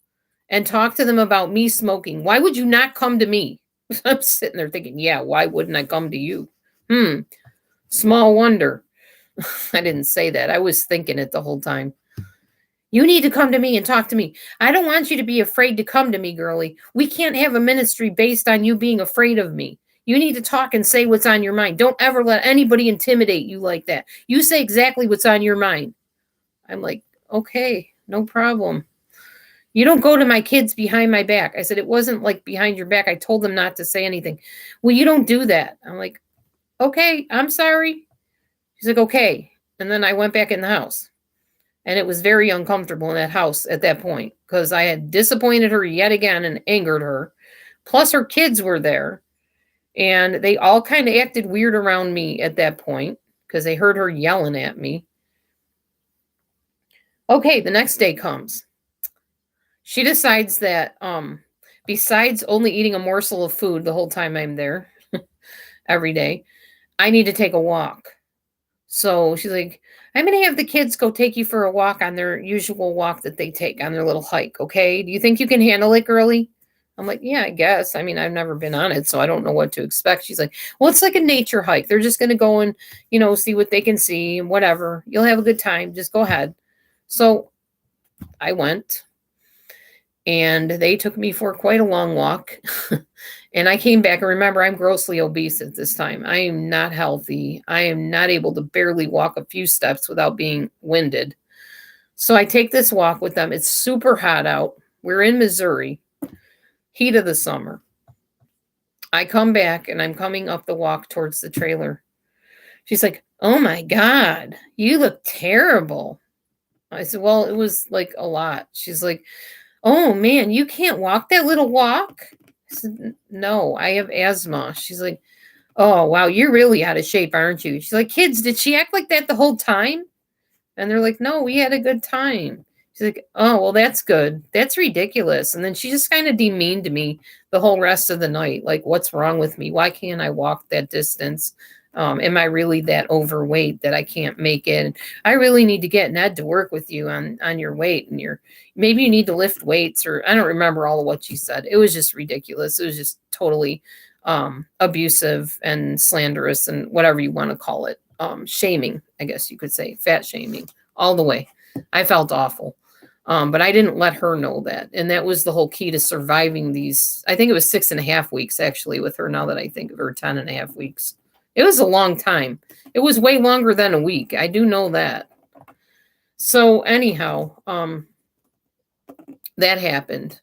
and talked to them about me smoking. Why would you not come to me? I'm sitting there thinking, yeah, why wouldn't I come to you? Small wonder. I didn't say that. I was thinking it the whole time. You need to come to me and talk to me. I don't want you to be afraid to come to me, girlie. We can't have a ministry based on you being afraid of me. You need to talk and say what's on your mind. Don't ever let anybody intimidate you like that. You say exactly what's on your mind. I'm like, okay, no problem. You don't go to my kids behind my back. I said, it wasn't like behind your back. I told them not to say anything. Well, you don't do that. I'm like, okay, I'm sorry. She's like, okay. And then I went back in the house. And it was very uncomfortable in that house at that point because I had disappointed her yet again and angered her. Plus her kids were there. And they all kind of acted weird around me at that point because they heard her yelling at me. Okay, the next day comes. She decides that besides only eating a morsel of food the whole time I'm there every day, I need to take a walk. So she's like, I'm going to have the kids go take you for a walk on their usual walk that they take on their little hike, okay? Do you think you can handle it, girlie? I'm like, yeah, I guess. I mean, I've never been on it, so I don't know what to expect. She's like, well, it's like a nature hike. They're just going to go and, see what they can see and whatever. You'll have a good time. Just go ahead. So I went. And they took me for quite a long walk. And I came back. And remember, I'm grossly obese at this time. I am not healthy. I am not able to barely walk a few steps without being winded. So I take this walk with them. It's super hot out. We're in Missouri, heat of the summer. I come back and I'm coming up the walk towards the trailer. She's like, oh my God, you look terrible. I said, well, it was like a lot. She's like, oh man, you can't walk that little walk? I said, no, I have asthma. She's like, oh wow, you're really out of shape, aren't you? She's like, kids, did she act like that the whole time? And they're like, no, we had a good time. She's like, oh, well, that's good. That's ridiculous. And then she just kind of demeaned me the whole rest of the night. Like, what's wrong with me? Why can't I walk that distance? Am I really that overweight that I can't make it? I really need to get Ned to work with you on your weight and maybe you need to lift weights, or I don't remember all of what she said. It was just ridiculous. It was just totally abusive and slanderous and whatever you want to call it. Shaming, I guess you could say, fat shaming all the way. I felt awful. But I didn't let her know that. And that was the whole key to surviving these. I think it was 6.5 weeks actually with her, now that I think of her, 10.5 weeks. It was a long time. It was way longer than a week. I do know that. So anyhow, that happened.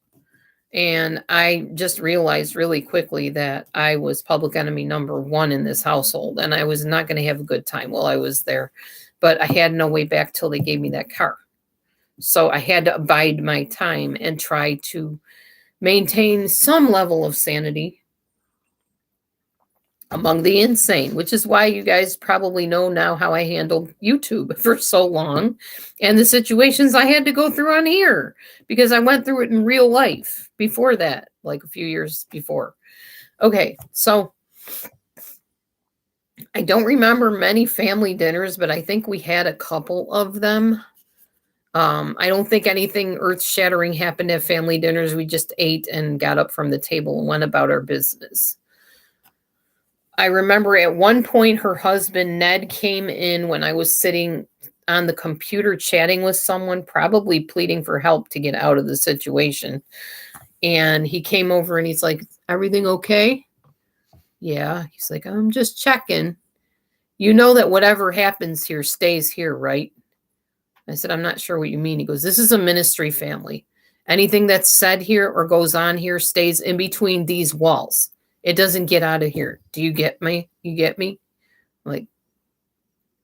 And I just realized really quickly that I was public enemy number one in this household. And I was not going to have a good time while I was there. But I had no way back till they gave me that car. So I had to abide my time and try to maintain some level of sanity. among the insane, which is why you guys probably know now how I handled YouTube for so long and the situations I had to go through on here because I went through it in real life before that, like a few years before. Okay, so I don't remember many family dinners, but I think we had a couple of them. I don't think anything earth-shattering happened at family dinners. We just ate and got up from the table and went about our business. I remember at one point her husband, Ned, came in when I was sitting on the computer chatting with someone, probably pleading for help to get out of the situation. And he came over and he's like, "Everything okay?" Yeah. He's like, "I'm just checking. You know that whatever happens here stays here, right?" I said, "I'm not sure what you mean." He goes, "This is a ministry family. Anything that's said here or goes on here stays in between these walls. It doesn't get out of here. Do you get me? You get me?" I'm like,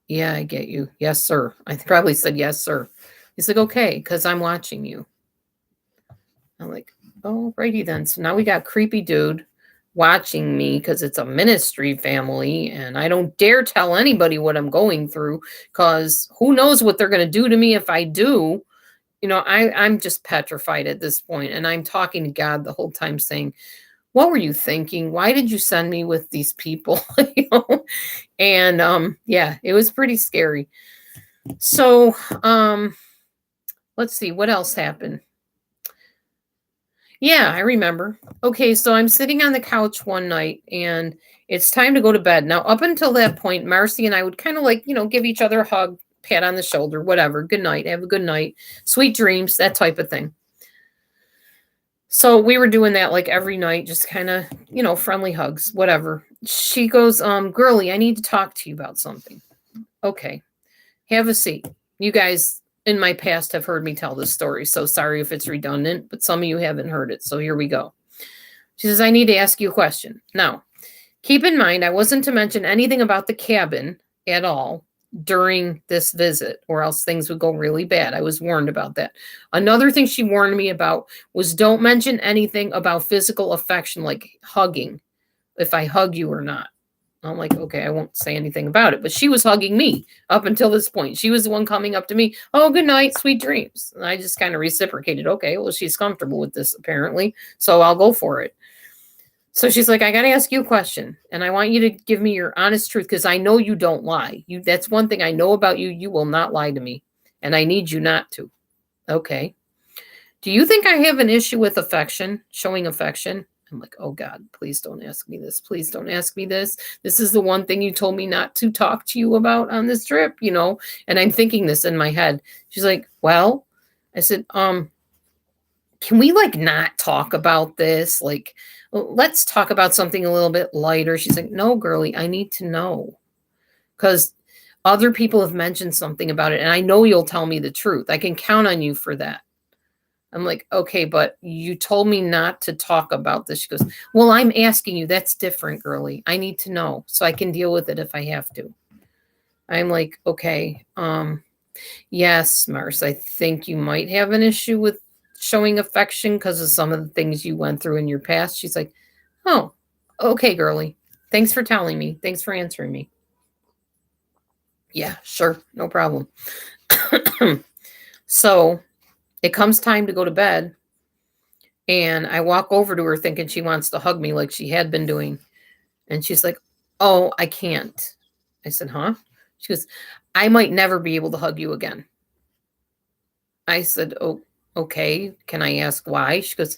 "Yeah, I get you. Yes, sir." I probably said, "Yes, sir." He's like, "Okay, because I'm watching you." I'm like, "Oh, righty then." So now we got creepy dude watching me because it's a ministry family and I don't dare tell anybody what I'm going through because who knows what they're going to do to me if I do. I'm just petrified at this point, and I'm talking to God the whole time saying, "What were you thinking? Why did you send me with these people?" And yeah, it was pretty scary. So let's see what else happened. Yeah, I remember. Okay, so I'm sitting on the couch one night and it's time to go to bed. Now, up until that point, Marcie and I would kind of like, give each other a hug, pat on the shoulder, whatever. Good night. Have a good night. Sweet dreams, that type of thing. So we were doing that like every night, just kind of, friendly hugs, whatever. She goes, "Girlie, I need to talk to you about something." Okay, have a seat. You guys in my past have heard me tell this story, so sorry if it's redundant, but some of you haven't heard it, so here we go. She says, "I need to ask you a question. Now, keep in mind, I wasn't to mention anything about the cabin at all during this visit, or else things would go really bad. I was warned about that. Another thing she warned me about was don't mention anything about physical affection, like hugging, if I hug you or not." I'm like, "Okay, I won't say anything about it." But she was hugging me up until this point. She was the one coming up to me, "Oh, good night, sweet dreams." And I just kind of reciprocated. Okay, well, she's comfortable with this apparently, so I'll go for it. So she's like, "I got to ask you a question, and I want you to give me your honest truth because I know you don't lie. That's one thing I know about you. You will not lie to me, and I need you not to." Okay. "Do you think I have an issue with affection, showing affection?" I'm like, "Oh God, please don't ask me this. Please don't ask me this. This is the one thing you told me not to talk to you about on this trip, And I'm thinking this in my head. She's like, "Well," I said, "Can we like not talk about this? Like, let's talk about something a little bit lighter." She's like, "No, girlie, I need to know. Because other people have mentioned something about it, and I know you'll tell me the truth. I can count on you for that." I'm like, "Okay, but you told me not to talk about this." She goes, "Well, I'm asking you. That's different, girlie. I need to know so I can deal with it if I have to." I'm like, "Okay, yes, Mars, I think you might have an issue with showing affection because of some of the things you went through in your past." She's like, "Oh, okay, girlie. Thanks for telling me. Thanks for answering me." Yeah, sure. No problem. So it comes time to go to bed. And I walk over to her thinking she wants to hug me like she had been doing. And she's like, "Oh, I can't." I said, "Huh?" She goes, "I might never be able to hug you again." I said, "Oh, okay. Can I ask why?" She goes,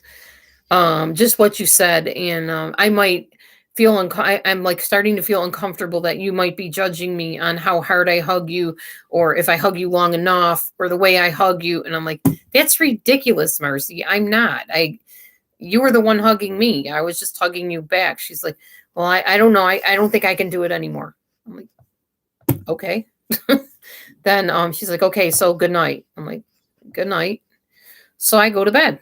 "Just what you said. And I might feel, I'm like starting to feel uncomfortable that you might be judging me on how hard I hug you or if I hug you long enough or the way I hug you." And I'm like, "That's ridiculous, Marcie. I'm not. You were the one hugging me. I was just hugging you back." She's like, "Well, I don't know. I don't think I can do it anymore." I'm like, "Okay." Then she's like, "Okay, so good night." I'm like, "Good night." So I go to bed.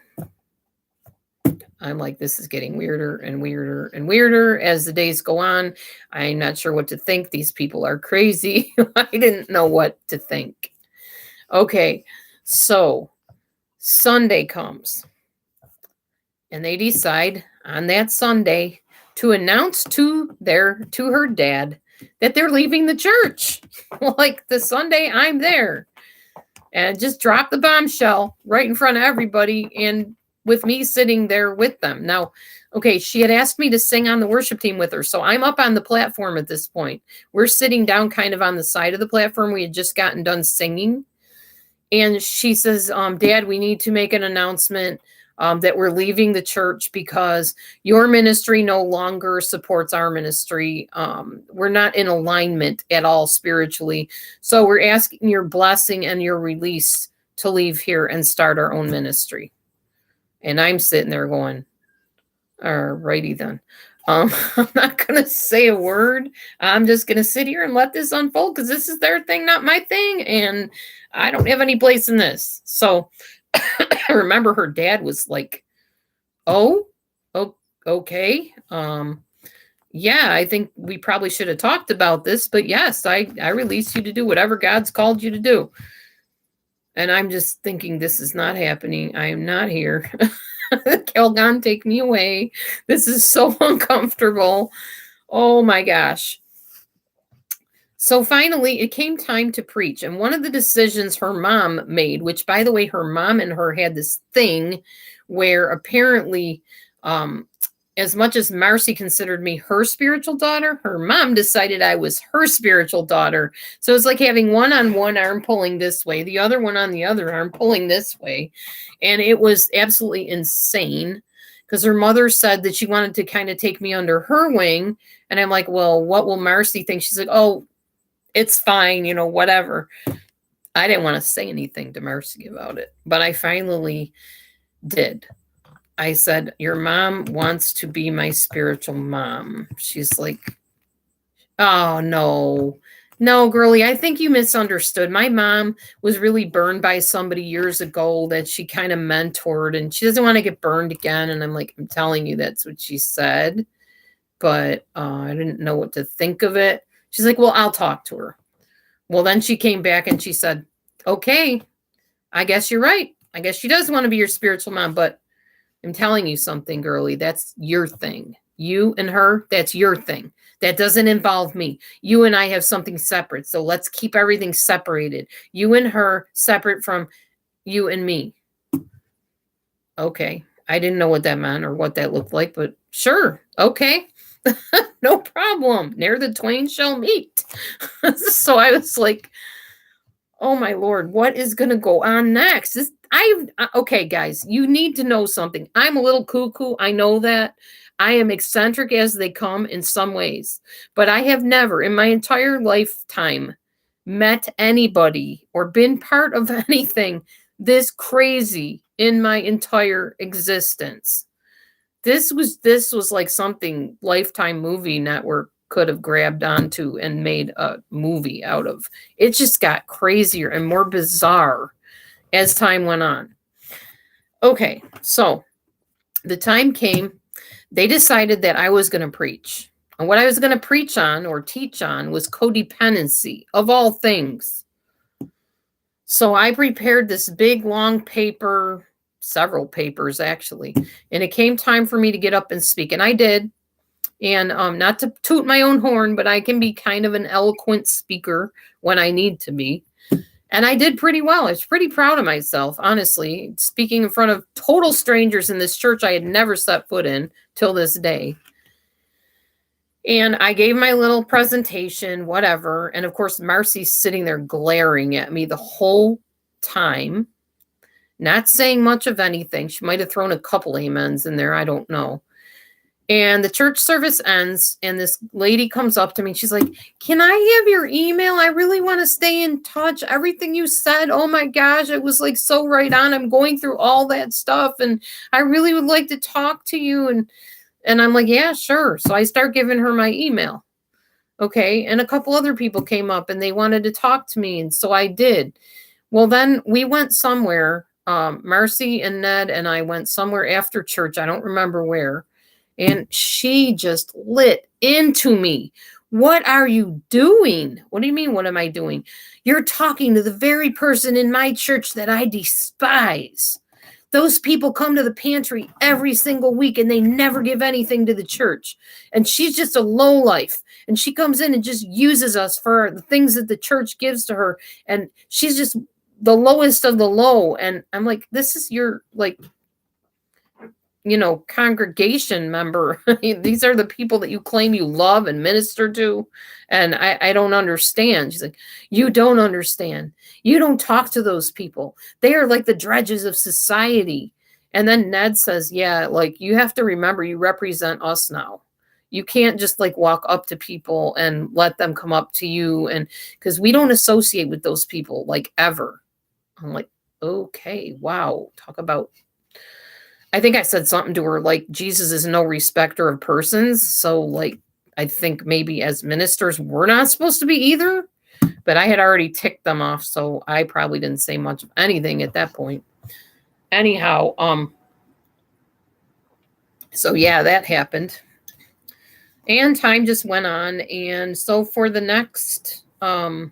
I'm like, this is getting weirder and weirder and weirder as the days go on. I'm not sure what to think. These people are crazy. I didn't know what to think. Okay, so Sunday comes. And they decide on that Sunday to announce to her dad that they're leaving the church. Like the Sunday I'm there. And just drop the bombshell right in front of everybody, and with me sitting there with them. Now, okay, she had asked me to sing on the worship team with her. So I'm up on the platform at this point. We're sitting down kind of on the side of the platform. We had just gotten done singing. And she says, Dad, we need to make an announcement that we're leaving the church because your ministry no longer supports our ministry. We're not in alignment at all spiritually. So we're asking your blessing and your release to leave here and start our own ministry. And I'm sitting there going, all righty then. I'm not going to say a word. I'm just going to sit here and let this unfold because this is their thing, not my thing. And I don't have any place in this. So I remember her dad was like, oh, okay. Yeah, I think we probably should have talked about this. But yes, I release you to do whatever God's called you to do. And I'm just thinking, this is not happening. I am not here. Kelgon, take me away. This is so uncomfortable. Oh my gosh. So finally, it came time to preach. And one of the decisions her mom made, which by the way, her mom and her had this thing where apparently, as much as Marcie considered me her spiritual daughter, her mom decided I was her spiritual daughter. So it's like having one on one arm pulling this way, the other one on the other arm pulling this way. And it was absolutely insane because her mother said that she wanted to kind of take me under her wing. And I'm like, well, what will Marcie think? She's like, oh, it's fine, whatever. I didn't want to say anything to Marcie about it, but I finally did. I said, your mom wants to be my spiritual mom. She's like, oh, no, girlie, I think you misunderstood. My mom was really burned by somebody years ago that she kind of mentored, and she doesn't want to get burned again. And I'm like, I'm telling you, that's what she said. But I didn't know what to think of it. She's like, well, I'll talk to her. Well, then she came back and she said, okay, I guess you're right. I guess she does want to be your spiritual mom, but I'm telling you something, girlie, that's your thing. You and her, that's your thing. That doesn't involve me. You and I have something separate. So let's keep everything separated. You and her separate from you and me. Okay. I didn't know what that meant or what that looked like, but sure. Okay. No problem. Ne'er the twain shall meet. So I was like, oh my Lord, what is going to go on next? Okay, guys, you need to know something. I'm a little cuckoo. I know that. I am eccentric as they come in some ways, but I have never in my entire lifetime met anybody or been part of anything this crazy in my entire existence. This was like something Lifetime Movie Network could have grabbed onto and made a movie out of. It just got crazier and more bizarre as time went on. Okay, so the time came. They decided that I was going to preach. And what I was going to preach on or teach on was codependency, of all things. So I prepared this big, long paper, several papers actually, and it came time for me to get up and speak. And I did. And not to toot my own horn, but I can be kind of an eloquent speaker when I need to be. And I did pretty well. I was pretty proud of myself, honestly, speaking in front of total strangers in this church I had never set foot in till this day. And I gave my little presentation, whatever. And of course, Marcie's sitting there glaring at me the whole time, not saying much of anything. She might have thrown a couple amens in there. I don't know. And the church service ends, and this lady comes up to me. She's like, can I have your email? I really want to stay in touch. Everything you said, oh my gosh, it was like so right on. I'm going through all that stuff, and I really would like to talk to you. And I'm like, yeah, sure. So I start giving her my email. Okay. And a couple other people came up, and they wanted to talk to me. And so I did. Well, then we went somewhere. Marcie and Ned and I went somewhere after church. I don't remember where. And she just lit into me. What are you doing? What do you mean, what am I doing? You're talking to the very person in my church that I despise. Those people come to the pantry every single week and they never give anything to the church. And she's just a lowlife. And she comes in and just uses us for the things that the church gives to her. And she's just the lowest of the low. And I'm like, this is your, like, congregation member. These are the people that you claim you love and minister to. And I don't understand. She's like, you don't understand. You don't talk to those people. They are like the dredges of society. And then Ned says, yeah, like, you have to remember you represent us now. You can't just like walk up to people and let them come up to you. And because we don't associate with those people like ever. I'm like, okay, wow. Talk about, I think I said something to her like, Jesus is no respecter of persons. So like, I think maybe as ministers, we're not supposed to be either. But I had already ticked them off, so I probably didn't say much of anything at that point. Anyhow, so yeah, that happened. And time just went on. And so for the next probably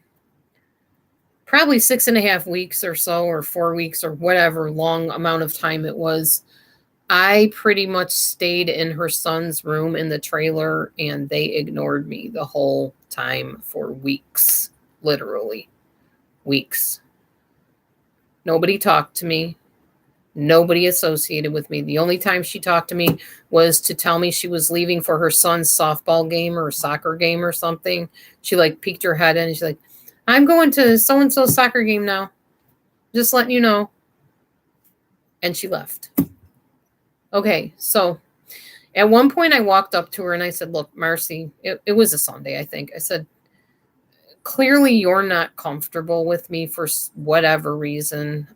6.5 weeks or so, or 4 weeks, or whatever long amount of time it was, I pretty much stayed in her son's room in the trailer, and they ignored me the whole time for weeks, literally weeks. Nobody talked to me. Nobody associated with me. The only time she talked to me was to tell me she was leaving for her son's softball game or soccer game or something. She like peeked her head in and she's like, I'm going to so-and-so's soccer game now. Just letting you know. And she left. Okay, so at one point I walked up to her and I said, look, Marcie, it was a Sunday, I think. I said, clearly you're not comfortable with me for whatever reason.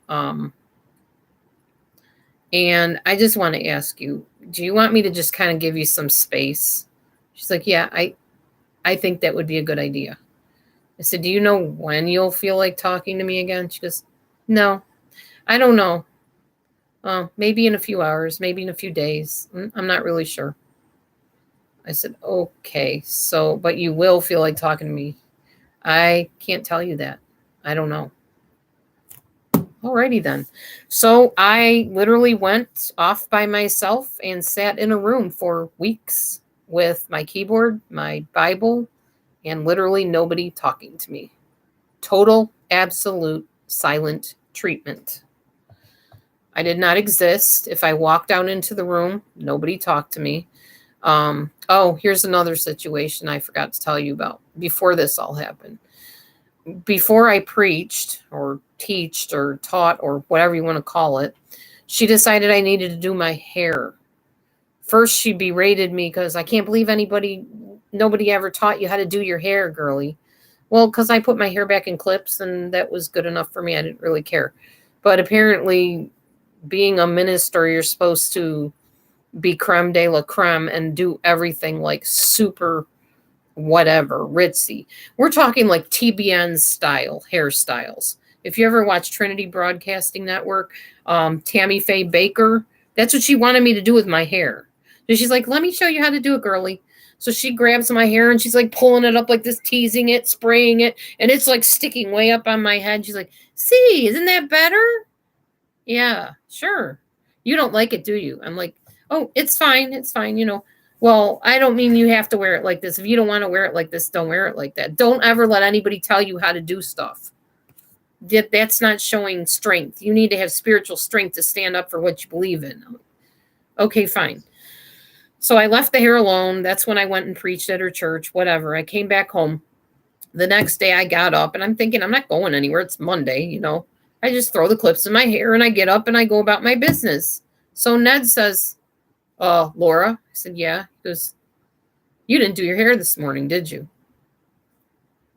And I just want to ask you, do you want me to just kind of give you some space? She's like, yeah, I think that would be a good idea. I said, do you know when you'll feel like talking to me again? She goes, no, I don't know. Maybe in a few hours, maybe in a few days. I'm not really sure. I said, okay, so, but you will feel like talking to me. I can't tell you that. I don't know. Alrighty then. So I literally went off by myself and sat in a room for weeks with my keyboard, my Bible, and literally nobody talking to me. Total, absolute, silent treatment. I did not exist. If I walked out into the room, nobody talked to me. Oh, here's another situation I forgot to tell you about before this all happened. Before I preached or teached or taught or whatever you want to call it, she decided I needed to do my hair. First, she berated me because I can't believe nobody ever taught you how to do your hair, girly. Well, because I put my hair back in clips and that was good enough for me. I didn't really care. But apparently, being a minister, you're supposed to be creme de la creme and do everything like super whatever, ritzy. We're talking like TBN style hairstyles. If you ever watch Trinity Broadcasting Network, Tammy Faye Baker, that's what she wanted me to do with my hair. So she's like, let me show you how to do it, girly. So she grabs my hair and she's like pulling it up like this, teasing it, spraying it, and it's like sticking way up on my head. She's like, see, isn't that better? Yeah, sure. You don't like it, do you? I'm like, oh, it's fine. It's fine. Well, I don't mean you have to wear it like this. If you don't want to wear it like this, don't wear it like that. Don't ever let anybody tell you how to do stuff. That's not showing strength. You need to have spiritual strength to stand up for what you believe in. Okay, fine. So I left the hair alone. That's when I went and preached at her church, whatever. I came back home. The next day I got up and I'm thinking, I'm not going anywhere. It's Monday, I just throw the clips in my hair and I get up and I go about my business. So Ned says, Laura? I said, yeah. He goes, you didn't do your hair this morning, did you?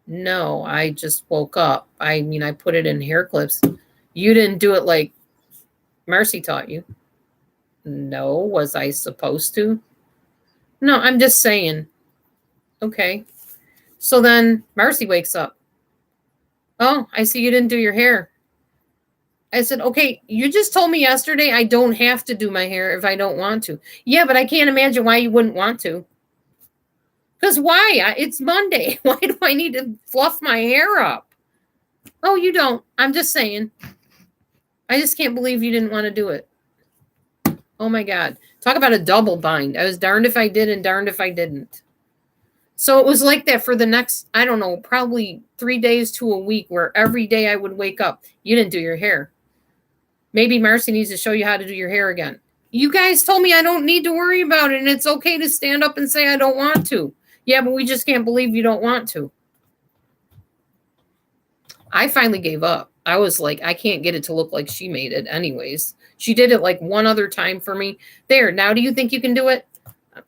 No, I just woke up. I put it in hair clips. You didn't do it like Marcie taught you. No, was I supposed to? No, I'm just saying. Okay. So then Marcie wakes up. Oh, I see you didn't do your hair. I said, okay, you just told me yesterday I don't have to do my hair if I don't want to. Yeah, but I can't imagine why you wouldn't want to. Because why? It's Monday. Why do I need to fluff my hair up? Oh, you don't. I'm just saying. I just can't believe you didn't want to do it. Oh my God. Talk about a double bind. I was darned if I did and darned if I didn't. So it was like that for the next, I don't know, probably 3 days to a week, where every day I would wake up. You didn't do your hair. Maybe Marcie needs to show you how to do your hair again. You guys told me I don't need to worry about it, and it's okay to stand up and say I don't want to. Yeah, but we just can't believe you don't want to. I finally gave up. I was like, I can't get it to look like she made it anyways. She did it like one other time for me. There, now do you think you can do it?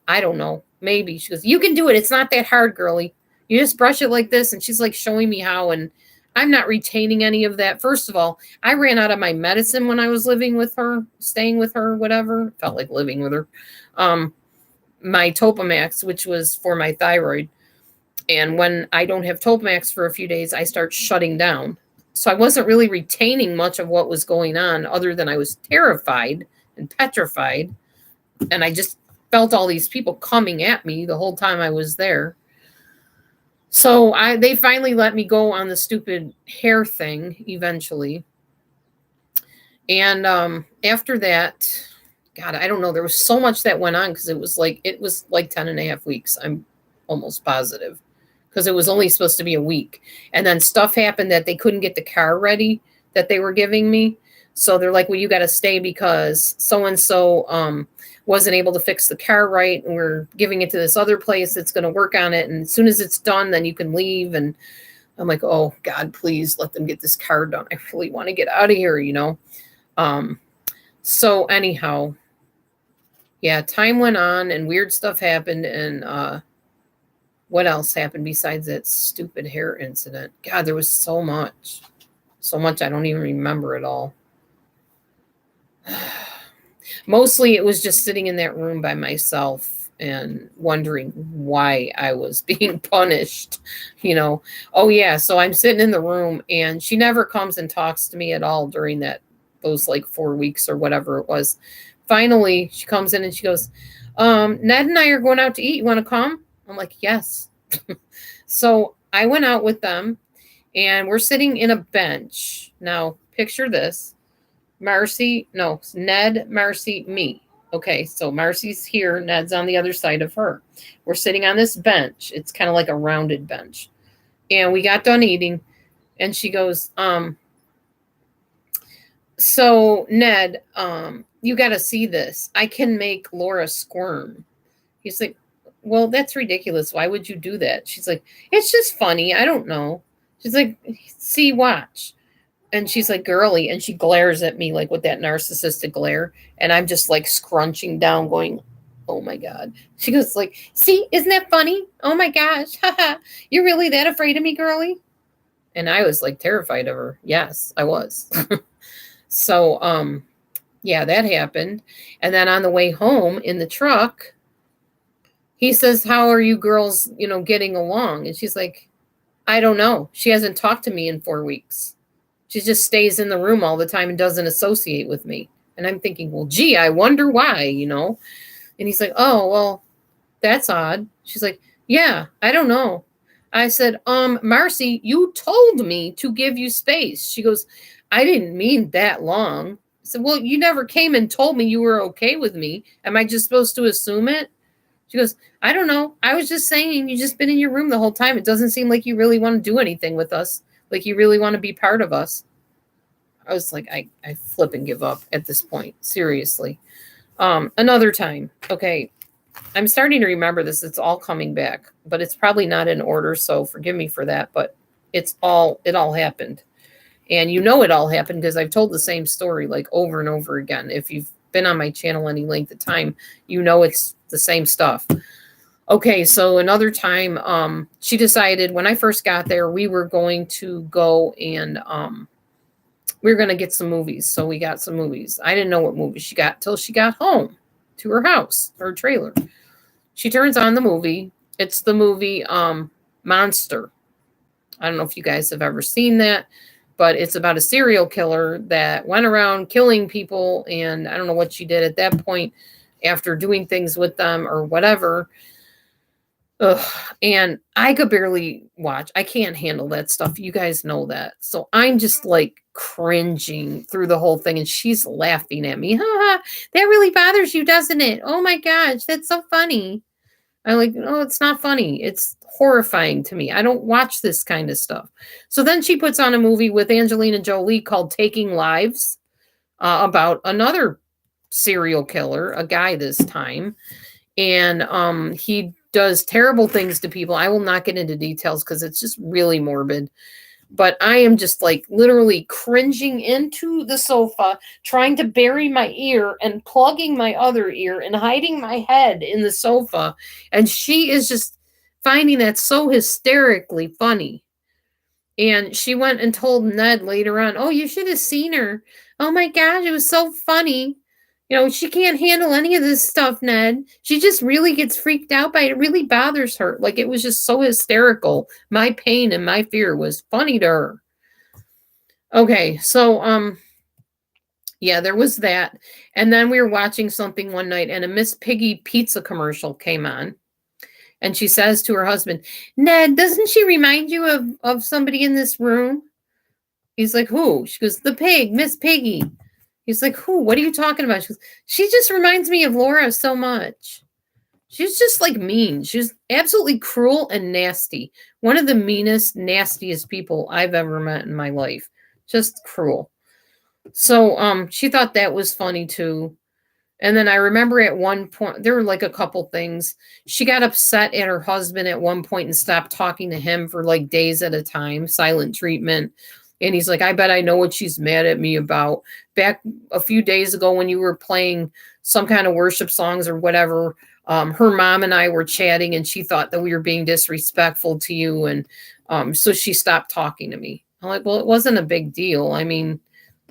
I don't know. Maybe. She goes, you can do it. It's not that hard, girly. You just brush it like this. And she's like showing me how, and I'm not retaining any of that. First of all, I ran out of my medicine when I was living with her, staying with her, whatever. Felt like living with her. My Topamax, which was for my thyroid. And when I don't have Topamax for a few days, I start shutting down. So I wasn't really retaining much of what was going on, other than I was terrified and petrified. And I just felt all these people coming at me the whole time I was there. So they finally let me go on the stupid hair thing eventually. And after that, God, I don't know. There was so much that went on, because it was like 10 and a half weeks. I'm almost positive, because it was only supposed to be a week. And then stuff happened that they couldn't get the car ready that they were giving me. So they're like, well, you got to stay because so-and-so wasn't able to fix the car right. And we're giving it to this other place that's going to work on it. And as soon as it's done, then you can leave. And I'm like, oh, God, please let them get this car done. I really want to get out of here, you know. So anyhow, yeah, time went on and weird stuff happened. And what else happened besides that stupid hair incident? God, there was so much. So much I don't even remember it all. Mostly it was just sitting in that room by myself and wondering why I was being punished, you know. Oh yeah, so I'm sitting in the room, and she never comes and talks to me at all during those like 4 weeks or whatever it was. Finally, she comes in and she goes, Ned and I are going out to eat. You want to come? I'm like, yes. So I went out with them, and we're sitting in a bench. Now, picture this. Ned, Marcie, me. Okay, so Marcie's here, Ned's on the other side of her. We're sitting on this bench. It's kind of like a rounded bench. And we got done eating, and she goes, so Ned, you got to see this. I can make Laura squirm. He's like, well, that's ridiculous. Why would you do that? She's like, it's just funny. I don't know. She's like, see, watch. And she's like, girly. And she glares at me like with that narcissistic glare. And I'm just like scrunching down going, oh my God. She goes like, see, isn't that funny? Oh my gosh. You're really that afraid of me, girly? And I was like terrified of her. Yes, I was. So, yeah, that happened. And then on the way home in the truck, he says, how are you girls, getting along? And she's like, I don't know. She hasn't talked to me in 4 weeks. She just stays in the room all the time and doesn't associate with me. And I'm thinking, well, gee, I wonder why, And he's like, oh, well, that's odd. She's like, yeah, I don't know. I said, Marcie, you told me to give you space. She goes, I didn't mean that long. I said, well, you never came and told me you were okay with me. Am I just supposed to assume it? She goes, I don't know. I was just saying, you just been in your room the whole time. It doesn't seem like you really want to do anything with us. Like you really want to be part of us. I was like, I flip and give up at this point. Seriously. Another time. Okay. I'm starting to remember this. It's all coming back, but it's probably not in order. So forgive me for that, but it all happened. And it all happened because I've told the same story like over and over again. If you've been on my channel any length of time, it's the same stuff. Okay, so another time, she decided when I first got there, we were going to go and we were going to get some movies. So we got some movies. I didn't know what movies she got till she got home to her house, her trailer. She turns on the movie. It's the movie Monster. I don't know if you guys have ever seen that, but it's about a serial killer that went around killing people. And I don't know what she did at that point after doing things with them or whatever. Ugh, and I could barely watch. I can't handle that stuff. You guys know that. So I'm just like cringing through the whole thing, and she's laughing at me. Ha ha, that really bothers you, doesn't it? Oh my gosh, that's so funny. I'm like, no, it's not funny. It's horrifying to me. I don't watch this kind of stuff. So then she puts on a movie with Angelina Jolie called Taking Lives, about another serial killer, a guy this time, and he does terrible things to people. I will not get into details because it's just really morbid. But I am just like literally cringing into the sofa, trying to bury my ear and plugging my other ear and hiding my head in the sofa. And she is just finding that so hysterically funny. And she went and told Ned later on, "Oh, you should have seen her. Oh my gosh, it was so funny. You know, she can't handle any of this stuff, Ned. She just really gets freaked out by it. It really bothers her. Like it was just so hysterical. My pain and my fear was funny to her." Okay, so yeah, there was that. And then we were watching something one night and a Miss Piggy pizza commercial came on. And she says to her husband, "Ned, doesn't she remind you of somebody in this room?" He's like, "Who?" She goes, "The pig, Miss Piggy." He's like, "Who? What are you talking about?" She goes, "She just reminds me of Laura so much. She's just like mean. She's absolutely cruel and nasty. One of the meanest, nastiest people I've ever met in my life. Just cruel." So she thought that was funny too. And then I remember at one point, there were like a couple things. She got upset at her husband at one point and stopped talking to him for like days at a time, silent treatment. And he's like, "I bet I know what she's mad at me about." Back a few days ago when you were playing some kind of worship songs or whatever, her mom and I were chatting and she thought that we were being disrespectful to you. And so she stopped talking to me. I'm like, "Well, it wasn't a big deal. I mean,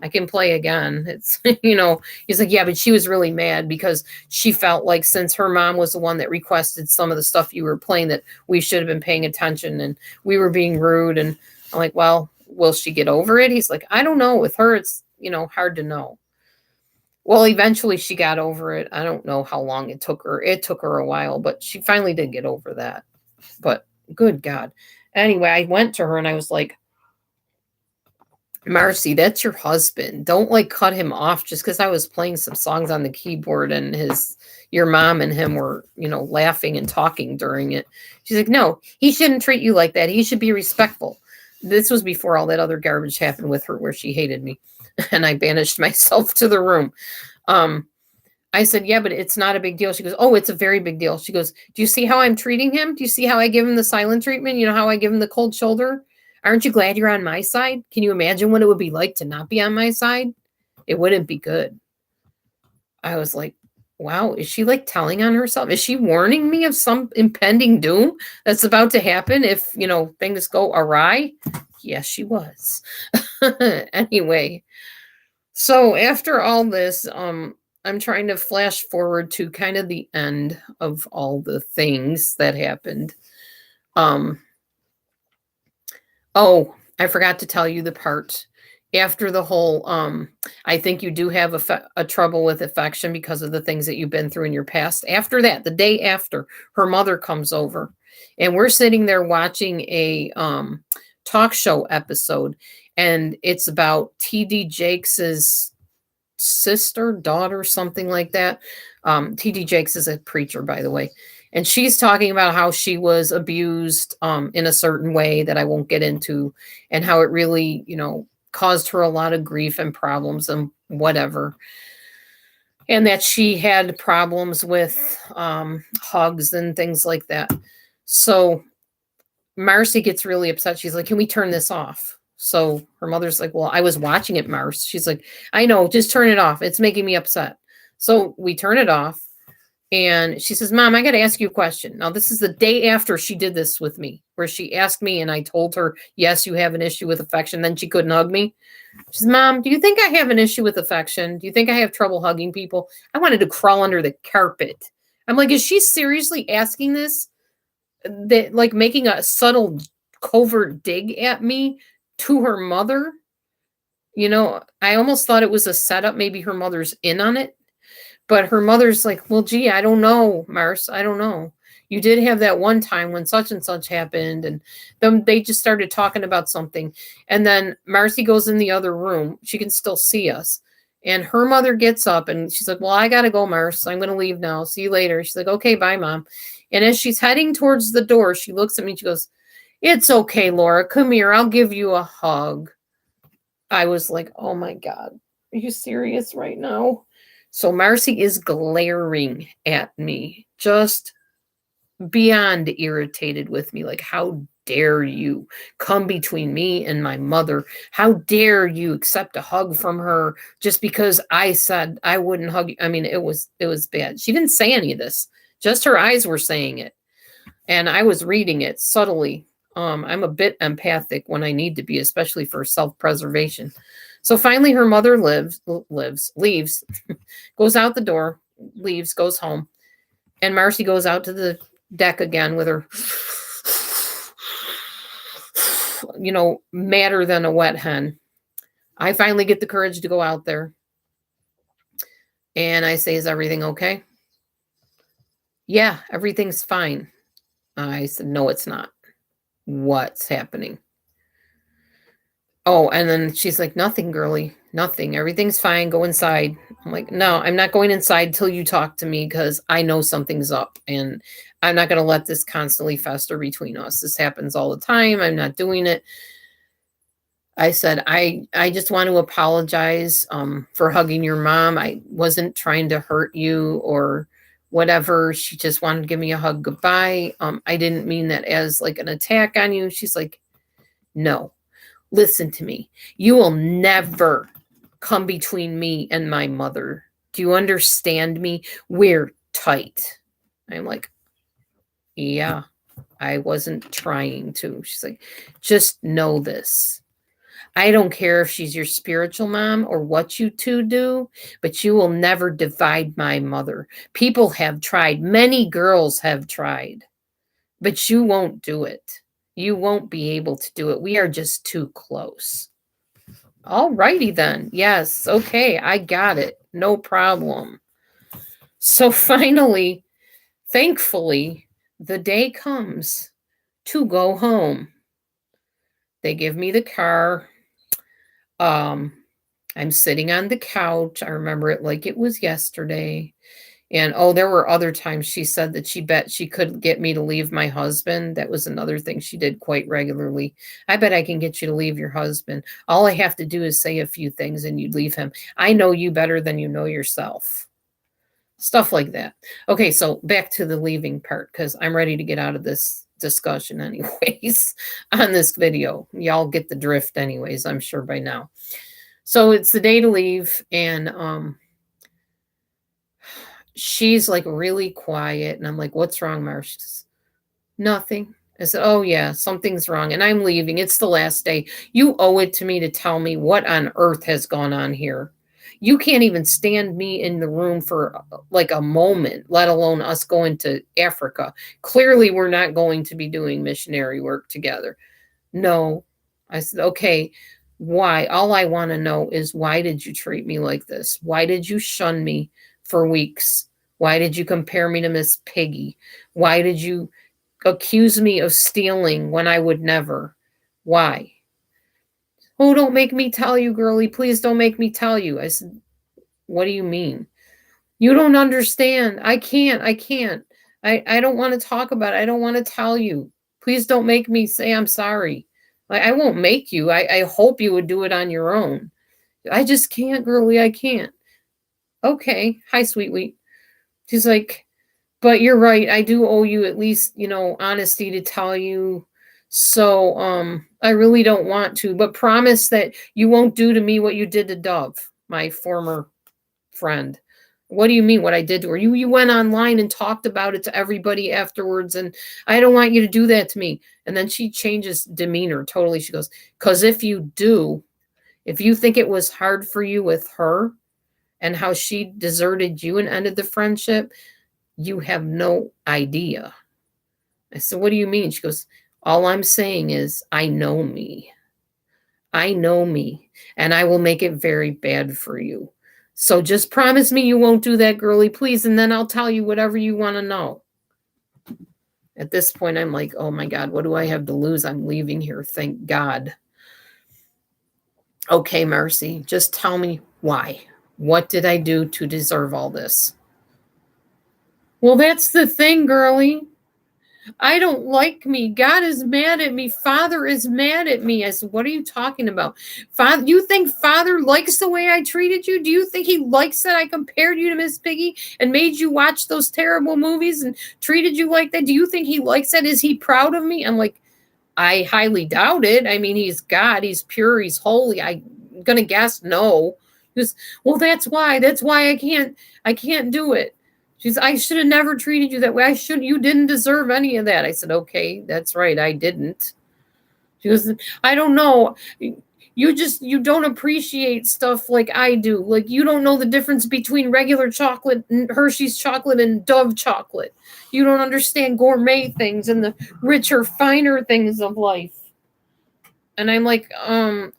I can play again." It's, he's like, "Yeah, but she was really mad because she felt like since her mom was the one that requested some of the stuff you were playing, that we should have been paying attention and we were being rude." And I'm like, "Well, will she get over it?" He's like, "I don't know. With her, it's, hard to know." Well, eventually she got over it. I don't know how long it took her. It took her a while, but she finally did get over that. But good God. Anyway, I went to her and I was like, "Marcie, that's your husband. Don't like cut him off just because I was playing some songs on the keyboard and your mom and him were, laughing and talking during it." She's like, "No, he shouldn't treat you like that. He should be respectful." This was before all that other garbage happened with her where she hated me and I banished myself to the room. Um, I said, "Yeah, but it's not a big deal." She goes, "Oh, it's a very big deal." She goes, "Do you see how I'm treating him? Do you see how I give him the silent treatment? You know how I give him the cold shoulder? Aren't you glad you're on my side? Can you imagine what it would be like to not be on my side? It wouldn't be good." I was like, wow, is she like telling on herself? Is she warning me of some impending doom that's about to happen if, things go awry? Yes, she was. Anyway, so after all this, I'm trying to flash forward to kind of the end of all the things that happened. Um, oh, I forgot to tell you the part after the whole. I think you do have a trouble with affection because of the things that you've been through in your past. After that, the day after, her mother comes over, and we're sitting there watching a talk show episode, and it's about TD Jakes's sister, daughter, something like that. TD Jakes is a preacher, by the way. And she's talking about how she was abused in a certain way that I won't get into, and how it really, caused her a lot of grief and problems and whatever. And that she had problems with hugs and things like that. So Marcie gets really upset. She's like, "Can we turn this off?" So her mother's like, "Well, I was watching it, Mars." She's like, "I know, just turn it off. It's making me upset." So we turn it off. And she says, "Mom, I got to ask you a question." Now, this is the day after she did this with me, where she asked me and I told her, "Yes, you have an issue with affection." Then she couldn't hug me. She says, "Mom, do you think I have an issue with affection? Do you think I have trouble hugging people?" I wanted to crawl under the carpet. I'm like, is she seriously asking this? That, like, making a subtle covert dig at me to her mother? I almost thought it was a setup. Maybe her mother's in on it. But her mother's like, "Well, gee, I don't know, Mars. I don't know." You did have that one time when such and such happened, and then they just started talking about something. And then Marcie goes in the other room. She can still see us. And her mother gets up and she's like, well, I got to go, Marce. I'm going to leave now. See you later. She's like, okay, bye, Mom. And as she's heading towards the door, she looks at me and she goes, it's okay, Laura. Come here. I'll give you a hug. I was like, oh my God. Are you serious right now? So Marcie is glaring at me, just beyond irritated with me. Like, how dare you come between me and my mother? How dare you accept a hug from her just because I said I wouldn't hug you? I mean, it was bad. She didn't say any of this. Just her eyes were saying it. And I was reading it subtly. I'm a bit empathic when I need to be, especially for self-preservation. So finally her mother leaves, goes out the door, leaves, goes home. And Marcie goes out to the deck again with her, madder than a wet hen. I finally get the courage to go out there. And I say, is everything okay? Yeah, everything's fine. I said, no, it's not. What's happening? Oh, and then she's like, nothing, girly, nothing. Everything's fine. Go inside. I'm like, no, I'm not going inside till you talk to me because I know something's up and I'm not going to let this constantly fester between us. This happens all the time. I'm not doing it. I said, I just want to apologize for hugging your mom. I wasn't trying to hurt you or whatever. She just wanted to give me a hug goodbye. I didn't mean that as like an attack on you. She's like, no. Listen to me. You will never come between me and my mother. Do you understand me? We're tight. I'm like, yeah, I wasn't trying to. She's like, just know this. I don't care if she's your spiritual mom or what you two do, but you will never divide my mother. People have tried. Many girls have tried, but you won't do it. You won't be able to do it. We are just too close. All righty then. Yes. Okay. I got it. No problem. So finally, thankfully, the day comes to go home. They give me the car. I'm sitting on the couch. I remember it like it was yesterday. And there were other times she said that she bet she could get me to leave my husband. That was another thing she did quite regularly. I bet I can get you to leave your husband. All I have to do is say a few things and you'd leave him. I know you better than you know yourself. Stuff like that. Okay, so back to the leaving part because I'm ready to get out of this discussion anyways on this video. Y'all get the drift anyways, I'm sure by now. So it's the day to leave and she's like really quiet and I'm like, what's wrong, Marcia? She says, nothing. I said, oh yeah, something's wrong and I'm leaving. It's the last day. You owe it to me to tell me what on earth has gone on here. You can't even stand me in the room for like a moment, let alone us going to Africa. Clearly we're not going to be doing missionary work together. No. I said, okay, why? All I want to know is why did you treat me like this? Why did you shun me for weeks? Why did you compare me to Miss Piggy? Why did you accuse me of stealing when I would never? Why? Oh, don't make me tell you, girlie. Please don't make me tell you. I said, what do you mean? You don't understand. I can't. I don't want to talk about it. I don't want to tell you. Please don't make me say I'm sorry. I won't make you. I hope you would do it on your own. I just can't, girlie. I can't. Okay. Hi, sweet wheat. She's like, but you're right. I do owe you at least, honesty to tell you. So I really don't want to, but promise that you won't do to me what you did to Dove, my former friend. What do you mean what I did to her? You went online and talked about it to everybody afterwards, and I don't want you to do that to me. And then she changes demeanor totally. She goes, because if you do, if you think it was hard for you with her and how she deserted you and ended the friendship, you have no idea. I said, what do you mean? She goes, all I'm saying is I know me. I know me, and I will make it very bad for you. So just promise me you won't do that, girlie, please, and then I'll tell you whatever you want to know. At this point, I'm like, oh my God, what do I have to lose? I'm leaving here. Thank God. Okay, Marcie, just tell me why. What did I do to deserve all this? Well, that's the thing, girlie. I don't like me. God is mad at me. Father is mad at me. I said, what are you talking about? Father, you think Father likes the way I treated you? Do you think he likes that I compared you to Miss Piggy and made you watch those terrible movies and treated you like that? Do you think he likes that? Is he proud of me? I'm like, I highly doubt it. I mean, he's God. He's pure. He's holy. I'm going to guess no. He goes, well, that's why. That's why I can't do it. I should have never treated you that way. You didn't deserve any of that. I said, okay, that's right. I didn't. She goes, I don't know. You don't appreciate stuff like I do. Like you don't know the difference between regular chocolate and Hershey's chocolate and Dove chocolate. You don't understand gourmet things and the richer, finer things of life. And I'm like,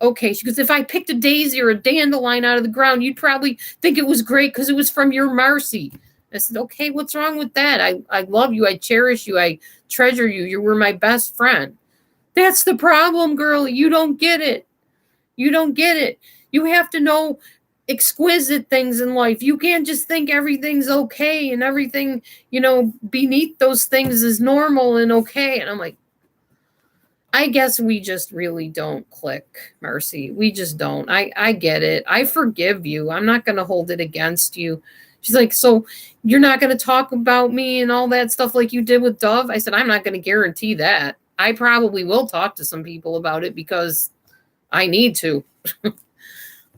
okay. She goes, if I picked a daisy or a dandelion out of the ground, you'd probably think it was great because it was from your Marcie. I said, okay, what's wrong with that? I love you. I cherish you. I treasure you. You were my best friend. That's the problem, girl. You don't get it. You don't get it. You have to know exquisite things in life. You can't just think everything's okay and everything, beneath those things is normal and okay. And I'm like, I guess we just really don't click, Marcie. We just don't. I get it. I forgive you. I'm not going to hold it against you. She's like, so you're not going to talk about me and all that stuff like you did with Dove? I said, I'm not going to guarantee that. I probably will talk to some people about it because I need to.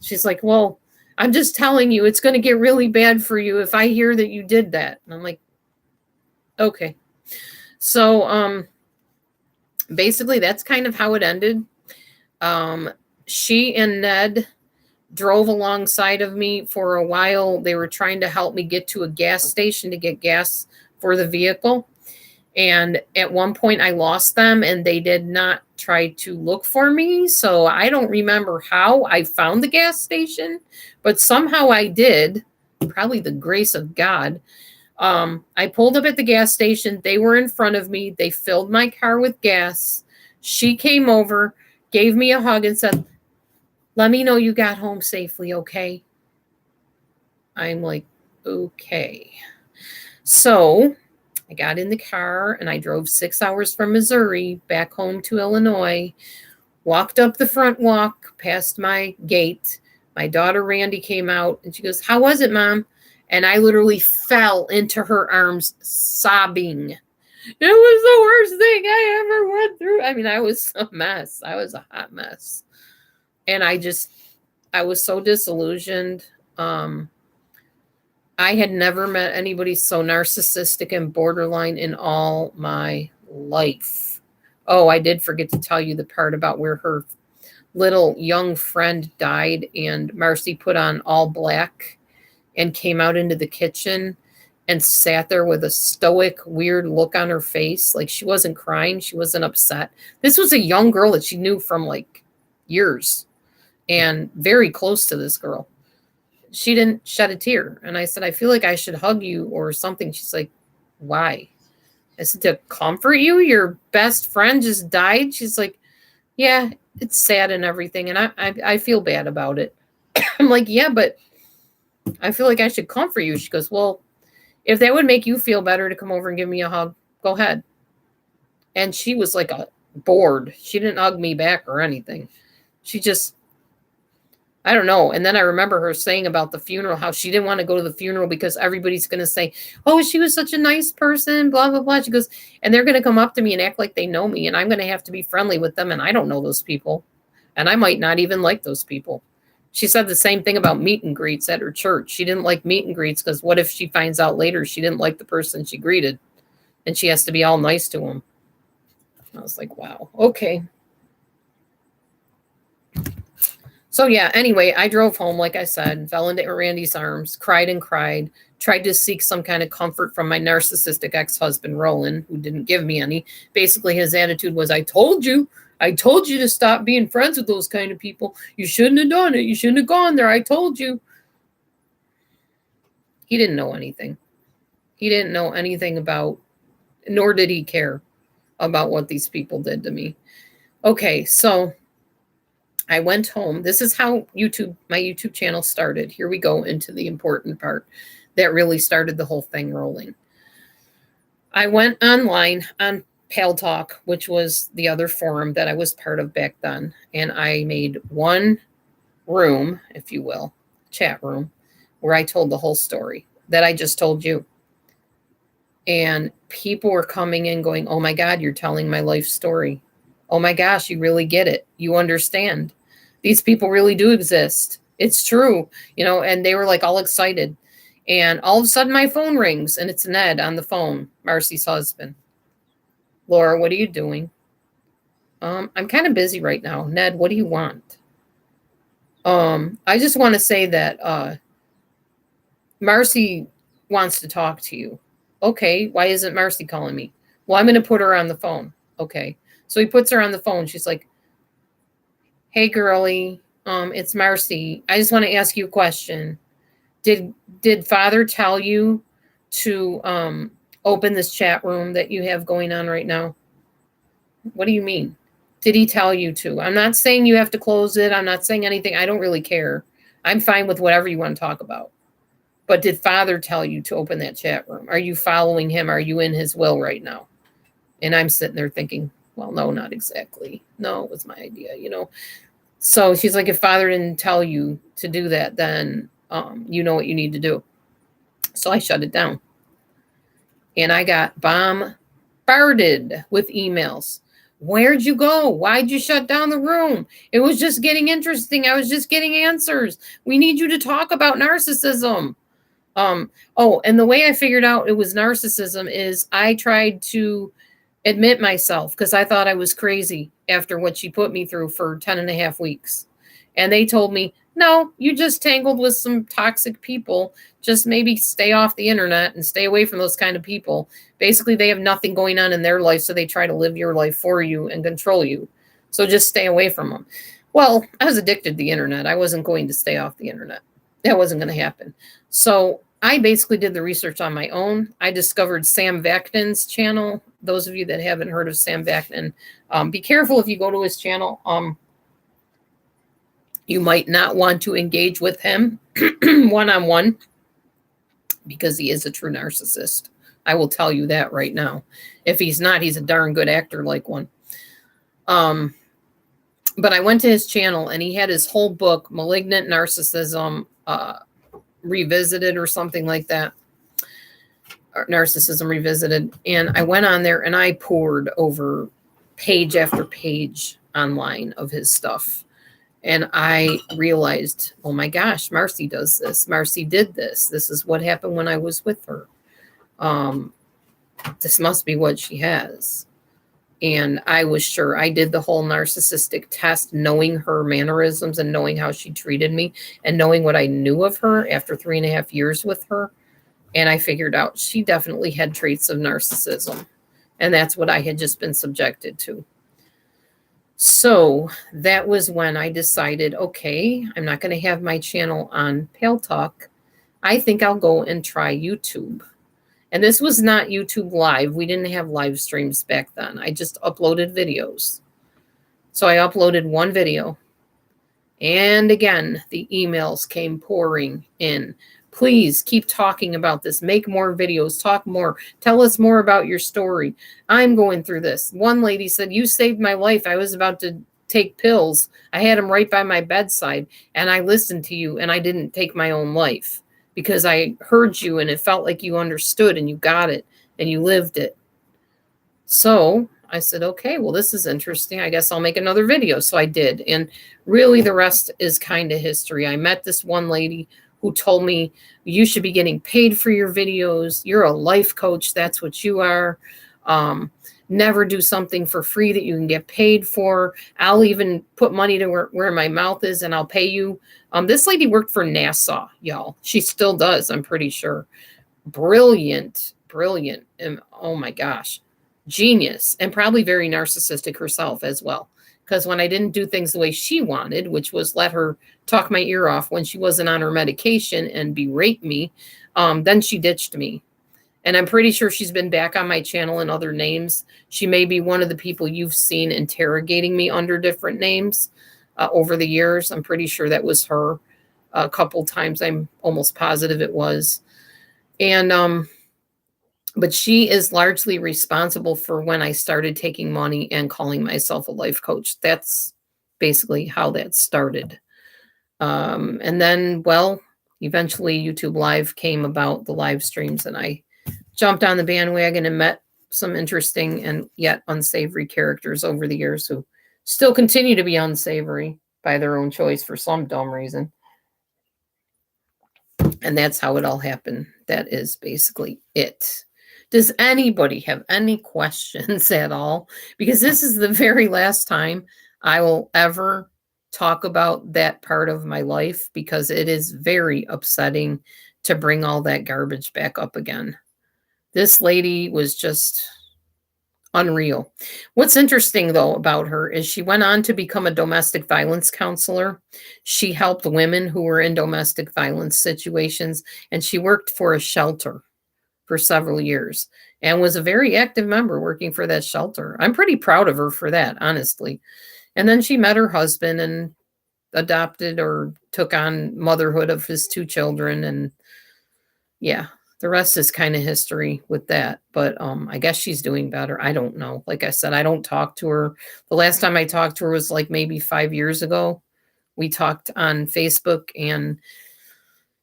She's like, well, I'm just telling you, it's going to get really bad for you if I hear that you did that. And I'm like, okay. So, basically that's kind of how it ended. She and Ned drove alongside of me for a while. They were trying to help me get to a gas station to get gas for the vehicle. And at one point I lost them and they did not try to look for me. So I don't remember how I found the gas station, but somehow I did, probably the grace of God. I pulled up at the gas station. They were in front of me. They filled my car with gas. She came over, gave me a hug and said, let me know you got home safely, okay? I'm like, okay. So I got in the car and I drove 6 hours from Missouri back home to Illinois, walked up the front walk past my gate. My daughter Randy came out and she goes, how was it, Mom? And I literally fell into her arms sobbing. It was the worst thing I ever went through. I mean, I was a mess. I was a hot mess. And I was so disillusioned. I had never met anybody so narcissistic and borderline in all my life. Oh, I did forget to tell you the part about where her little young friend died and Marcie put on all black and came out into the kitchen and sat there with a stoic, weird look on her face. Like she wasn't crying. She wasn't upset. This was a young girl that she knew from like years and very close to this girl. She didn't shed a tear. And I said, I feel like I should hug you or something. She's like, why? I said, to comfort you? Your best friend just died? She's like, yeah, it's sad and everything. And I feel bad about it. I'm like, yeah, but I feel like I should comfort you. She goes, well, if that would make you feel better to come over and give me a hug, go ahead. And she was like bored. She didn't hug me back or anything. She just, I don't know. And then I remember her saying about the funeral, how she didn't want to go to the funeral because everybody's going to say, oh, she was such a nice person, blah, blah, blah. She goes, and they're going to come up to me and act like they know me. And I'm going to have to be friendly with them. And I don't know those people. And I might not even like those people. She said the same thing about meet and greets at her church. She didn't like meet and greets because what if she finds out later she didn't like the person she greeted and she has to be all nice to him? I was like, wow, okay. So yeah, anyway, I drove home, like I said, fell into Randy's arms, cried and cried, tried to seek some kind of comfort from my narcissistic ex-husband, Roland, who didn't give me any. Basically, his attitude was, I told you to stop being friends with those kind of people. You shouldn't have done it. You shouldn't have gone there. I told you. He didn't know anything. He didn't know anything about nor did he care about what these people did to me. Okay, so I went home. This is how my YouTube channel started. Here we go into the important part that really started the whole thing rolling. I went online on Pal Talk, which was the other forum that I was part of back then, and I made one room, if you will, chat room, where I told the whole story that I just told you. And people were coming in going, oh my God, you're telling my life story. Oh my gosh, you really get it. You understand. These people really do exist. It's true, and they were like all excited. And all of a sudden my phone rings and it's Ned on the phone, Marcie's husband. Laura, what are you doing? I'm kind of busy right now. Ned, what do you want? I just want to say that Marcie wants to talk to you. Okay, why isn't Marcie calling me? Well, I'm going to put her on the phone. Okay. So he puts her on the phone. She's like, hey, girlie, it's Marcie. I just want to ask you a question. Did Father tell you to open this chat room that you have going on right now? What do you mean? Did he tell you to? I'm not saying you have to close it. I'm not saying anything. I don't really care. I'm fine with whatever you want to talk about. But did Father tell you to open that chat room? Are you following him? Are you in his will right now? And I'm sitting there thinking, well, no, not exactly. No, it was my idea, So she's like, if Father didn't tell you to do that, then you know what you need to do. So I shut it down. And I got bombarded with emails. Where'd you go? Why'd you shut down the room? It was just getting interesting. I was just getting answers. We need you to talk about narcissism. And the way I figured out it was narcissism is I tried to admit myself because I thought I was crazy after what she put me through for 10 and a half weeks. And they told me, no, you just tangled with some toxic people. Just maybe stay off the internet and stay away from those kind of people. Basically, they have nothing going on in their life, so they try to live your life for you and control you. So just stay away from them. Well, I was addicted to the internet. I wasn't going to stay off the internet. That wasn't going to happen. So I basically did the research on my own. I discovered Sam Vaknin's channel. Those of you that haven't heard of Sam Vaknin, be careful if you go to his channel. You might not want to engage with him one-on-one because he is a true narcissist. I will tell you that right now. If he's not, he's a darn good actor like one. But I went to his channel and he had his whole book, Malignant Narcissism Revisited or something like that. Or Narcissism Revisited. And I went on there and I poured over page after page online of his stuff. And I realized, oh my gosh, Marcie does this. Marcie did this. This is what happened when I was with her. This must be what she has. And I was sure. I did the whole narcissistic test, knowing her mannerisms and knowing how she treated me and knowing what I knew of her after 3.5 years with her. And I figured out she definitely had traits of narcissism. And that's what I had just been subjected to. So that was when I decided, okay, I'm not going to have my channel on Pale Talk. I think I'll go and try YouTube. And this was not YouTube Live. We didn't have live streams back then. I just uploaded videos. So I uploaded one video. And again, the emails came pouring in. Please keep talking about this. Make more videos. Talk more. Tell us more about your story. I'm going through this. One lady said, you saved my life. I was about to take pills. I had them right by my bedside. And I listened to you and I didn't take my own life because I heard you and it felt like you understood and you got it and you lived it. So I said, okay, well, this is interesting. I guess I'll make another video. So I did. And really the rest is kind of history. I met this one lady who told me, you should be getting paid for your videos. You're a life coach. That's what you are. Never do something for free that you can get paid for. I'll even put money to where my mouth is and I'll pay you. This lady worked for NASA, y'all. She still does, I'm pretty sure. Brilliant. And oh my gosh, genius. And probably very narcissistic herself as well. Because when I didn't do things the way she wanted, which was let her talk my ear off when she wasn't on her medication and berate me, then she ditched me. And I'm pretty sure she's been back on my channel in other names. She may be one of the people you've seen interrogating me under different names over the years. I'm pretty sure that was her a couple times. I'm almost positive it was. And but she is largely responsible for when I started taking money and calling myself a life coach. That's basically how that started. And then, well, eventually YouTube Live came about, the live streams, and I jumped on the bandwagon and met some interesting and yet unsavory characters over the years who still continue to be unsavory by their own choice for some dumb reason. And that's how it all happened. That is basically it. Does anybody have any questions at all? Because this is the very last time I will ever talk about that part of my life, because it is very upsetting to bring all that garbage back up again. This lady was just unreal. What's interesting, though, about her is she went on to become a domestic violence counselor. She helped women who were in domestic violence situations, and she worked for a shelter for several years and was a very active member working for that shelter. I'm pretty proud of her for that, honestly. And then she met her husband and adopted or took on motherhood of his 2 children. And yeah, the rest is kind of history with that. But I guess she's doing better. I don't know. Like I said, I don't talk to her. The last time I talked to her was like maybe 5 years ago. We talked on Facebook, and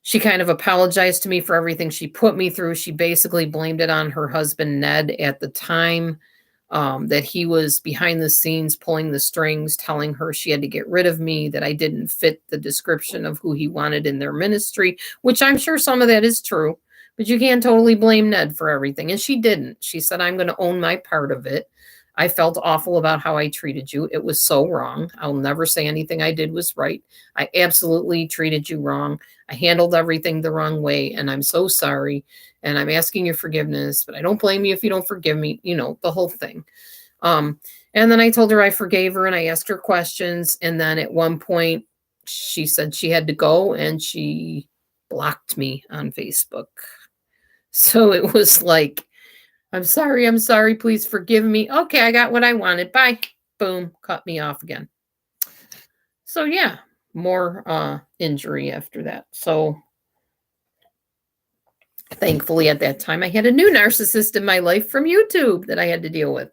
she kind of apologized to me for everything she put me through. She basically blamed it on her husband, Ned, at the time, that he was behind the scenes pulling the strings, telling her she had to get rid of me, that I didn't fit the description of who he wanted in their ministry, which I'm sure some of that is true. But you can't totally blame Ned for everything. And she didn't. She said, I'm going to own my part of it. I felt awful about how I treated you. It was so wrong. I'll never say anything I did was right. I absolutely treated you wrong. I handled everything the wrong way, and I'm so sorry. And I'm asking your forgiveness, but I don't blame you if you don't forgive me, the whole thing. And then I told her I forgave her, and I asked her questions. And then at one point she said she had to go, and she blocked me on Facebook. So it was like, I'm sorry, please forgive me. Okay, I got what I wanted. Bye. Boom, cut me off again. So yeah, more injury after that. So thankfully at that time I had a new narcissist in my life from YouTube that I had to deal with.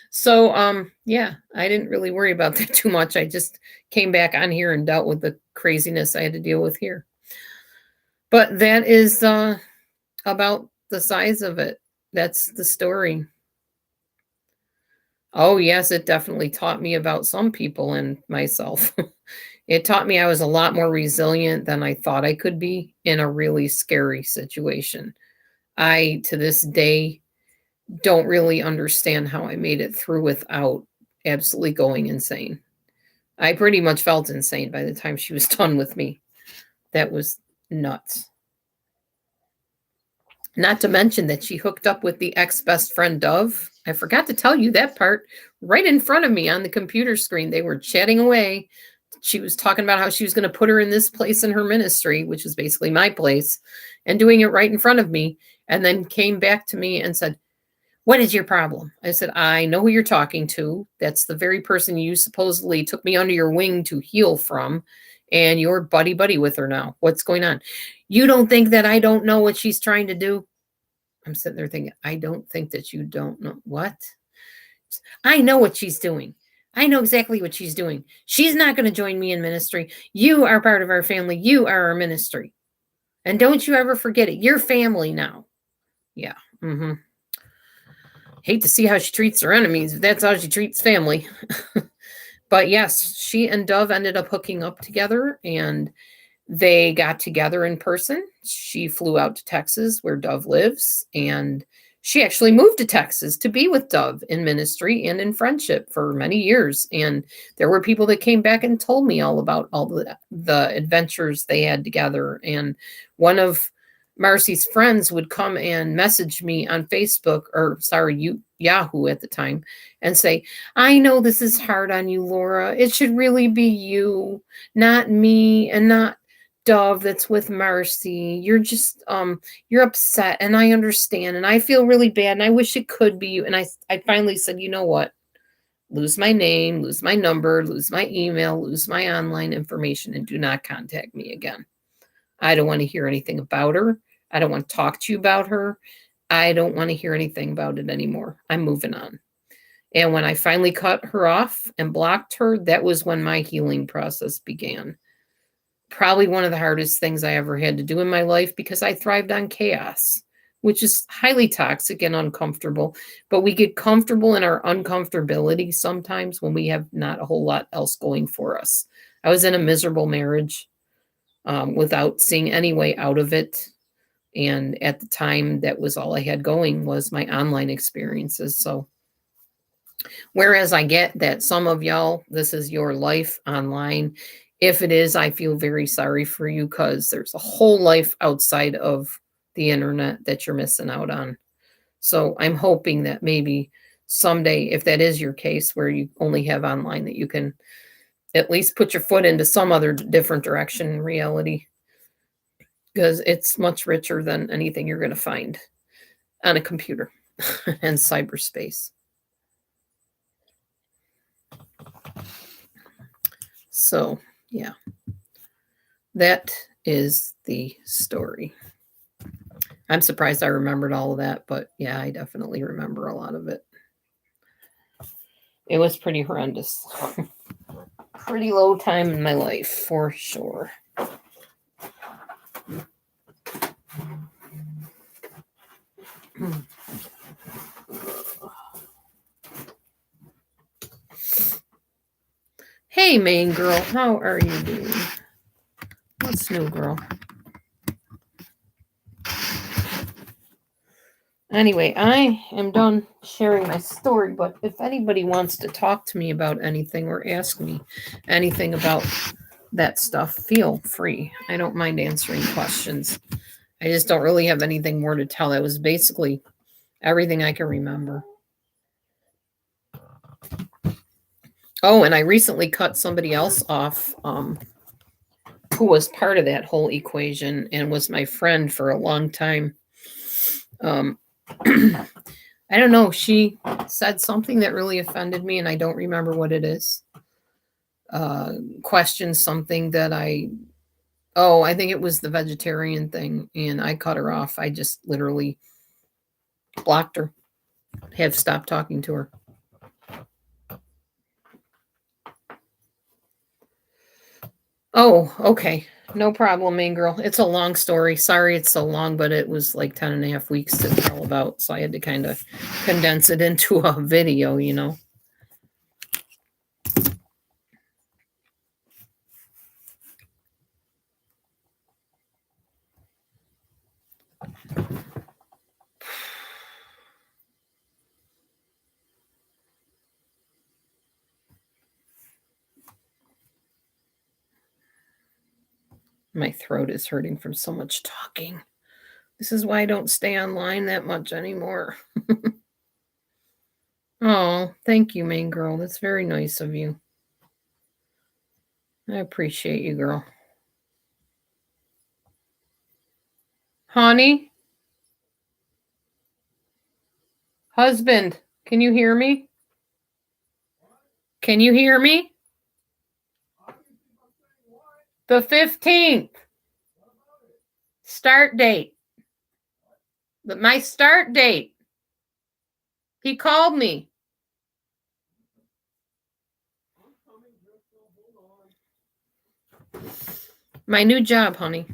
So yeah, I didn't really worry about that too much. I just came back on here and dealt with the craziness I had to deal with here. But that is about the size of it. That's the story. Oh, yes, it definitely taught me about some people and myself. It taught me I was a lot more resilient than I thought I could be in a really scary situation. I, to this day, don't really understand how I made it through without absolutely going insane. I pretty much felt insane by the time she was done with me. That was nuts. Not to mention that she hooked up with the ex-best friend Dove. I forgot to tell you that part. Right in front of me on the computer screen, they were chatting away. She was talking about how she was going to put her in this place in her ministry, which is basically my place, and doing it right in front of me, and then came back to me and said, what is your problem? I said, I know who you're talking to. That's the very person you supposedly took me under your wing to heal from, and you're buddy-buddy with her now. What's going on? You don't think that I don't know what she's trying to do? I'm sitting there thinking, I don't think that you don't know. What? I know what she's doing. I know exactly what she's doing. She's not going to join me in ministry. You are part of our family. You are our ministry. And don't you ever forget it. You're family now. Yeah. Mm-hmm. Hate to see how she treats her enemies. That's how she treats family. But yes, she and Dove ended up hooking up together, and they got together in person. She flew out to Texas where Dove lives, and she actually moved to Texas to be with Dove in ministry and in friendship for many years. And there were people that came back and told me all about all the adventures they had together. And one of Marcie's friends would come and message me on Facebook, Yahoo at the time, and say, I know this is hard on you, Laura. It should really be you, not me, and not Dove that's with Marcie. You're just you're upset and I understand and I feel really bad and I wish it could be you. And I finally said, you know what? Lose my name, lose my number, lose my email, lose my online information, and do not contact me again. I don't want to hear anything about her. I don't want to talk to you about her. I don't want to hear anything about it anymore. I'm moving on. And when I finally cut her off and blocked her, that was when my healing process began. Probably one of the hardest things I ever had to do in my life because I thrived on chaos, which is highly toxic and uncomfortable. But we get comfortable in our uncomfortability sometimes when we have not a whole lot else going for us. I was in a miserable marriage without seeing any way out of it. And at the time, that was all I had going was my online experiences. So whereas I get that some of y'all, this is your life online. If it is, I feel very sorry for you because there's a whole life outside of the internet that you're missing out on. So I'm hoping that maybe someday, if that is your case where you only have online, that you can at least put your foot into some other different direction in reality because it's much richer than anything you're going to find on a computer and cyberspace. So, yeah, that is the story. I'm surprised I remembered all of that, but yeah, I definitely remember a lot of it. It was pretty horrendous. Pretty low time in my life, for sure. Hey, main girl, how are you doing? What's new, girl? Anyway, I am done sharing my story, but if anybody wants to talk to me about anything or ask me anything about that stuff, feel free. I don't mind answering questions. I just don't really have anything more to tell. That was basically everything I can remember. Oh, and I recently cut somebody else off who was part of that whole equation and was my friend for a long time. I don't know. She said something that really offended me, and I don't remember what it is. Questioned something that I think it was the vegetarian thing, and I cut her off. I just literally blocked her, have stopped talking to her. Oh, okay. No problem, main girl. It's a long story. Sorry it's so long, but it was like 10 and a half weeks to tell about. So I had to kind of condense it into a video, you know. My throat is hurting from so much talking. This is why I don't stay online that much anymore. Oh, thank you, main girl. That's very nice of you. I appreciate you, girl. Honey? Husband, can you hear me? Can you hear me? The 15th. Start date. My start date. He called me. My new job, honey.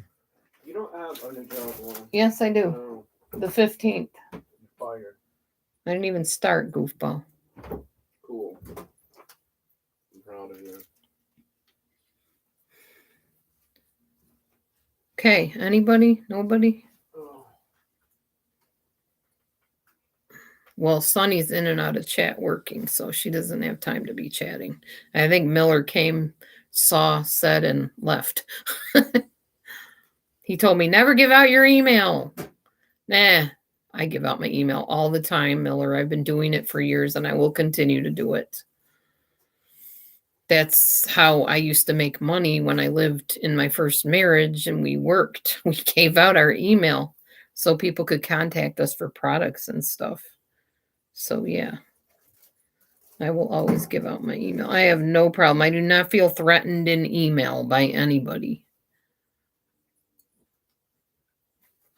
You don't have a new job one. Yes, I do. No. The 15th. You're fired. I didn't even start, goofball. Cool. I'm proud of you. Okay, anybody? Nobody? Oh. Well, Sunny's in and out of chat working, so she doesn't have time to be chatting. I think Miller came, saw, said, and left. He told me, never give out your email. Nah, I give out my email all the time, Miller. I've been doing it for years, and I will continue to do it. That's how I used to make money when I lived in my first marriage and we worked. We gave out our email so people could contact us for products and stuff. So, yeah, I will always give out my email. I have no problem. I do not feel threatened in email by anybody.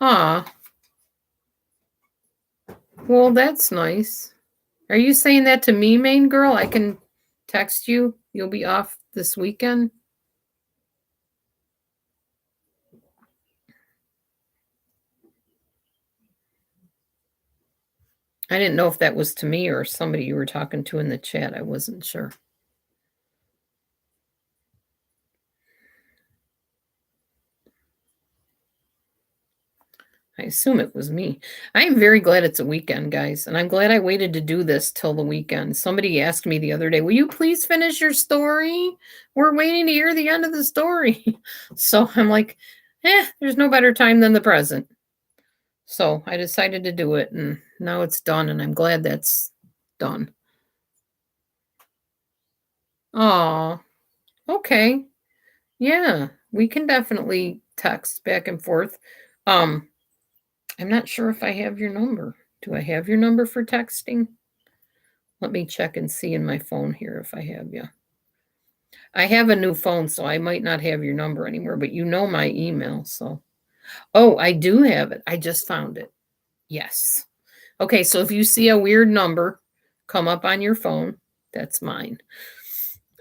Ah, well, that's nice. Are you saying that to me, main girl? I can text you. You'll be off this weekend. I didn't know if that was to me or somebody you were talking to in the chat. I wasn't sure. I assume it was me. I am very glad it's a weekend, guys, and I'm glad I waited to do this till the weekend. Somebody asked me the other day, "Will you please finish your story? We're waiting to hear the end of the story." So I'm like, there's no better time than the present. So I decided to do it, and now it's done, and I'm glad that's done. Oh, okay. Yeah, we can definitely text back and forth. Um, I'm not sure if I have your number. Do I have your number for texting? Let me check and see in my phone here if I have you. I have a new phone, so I might not have your number anymore, but you know my email, so. Oh, I do have it. I just found it. Yes. Okay, so if you see a weird number come up on your phone, that's mine.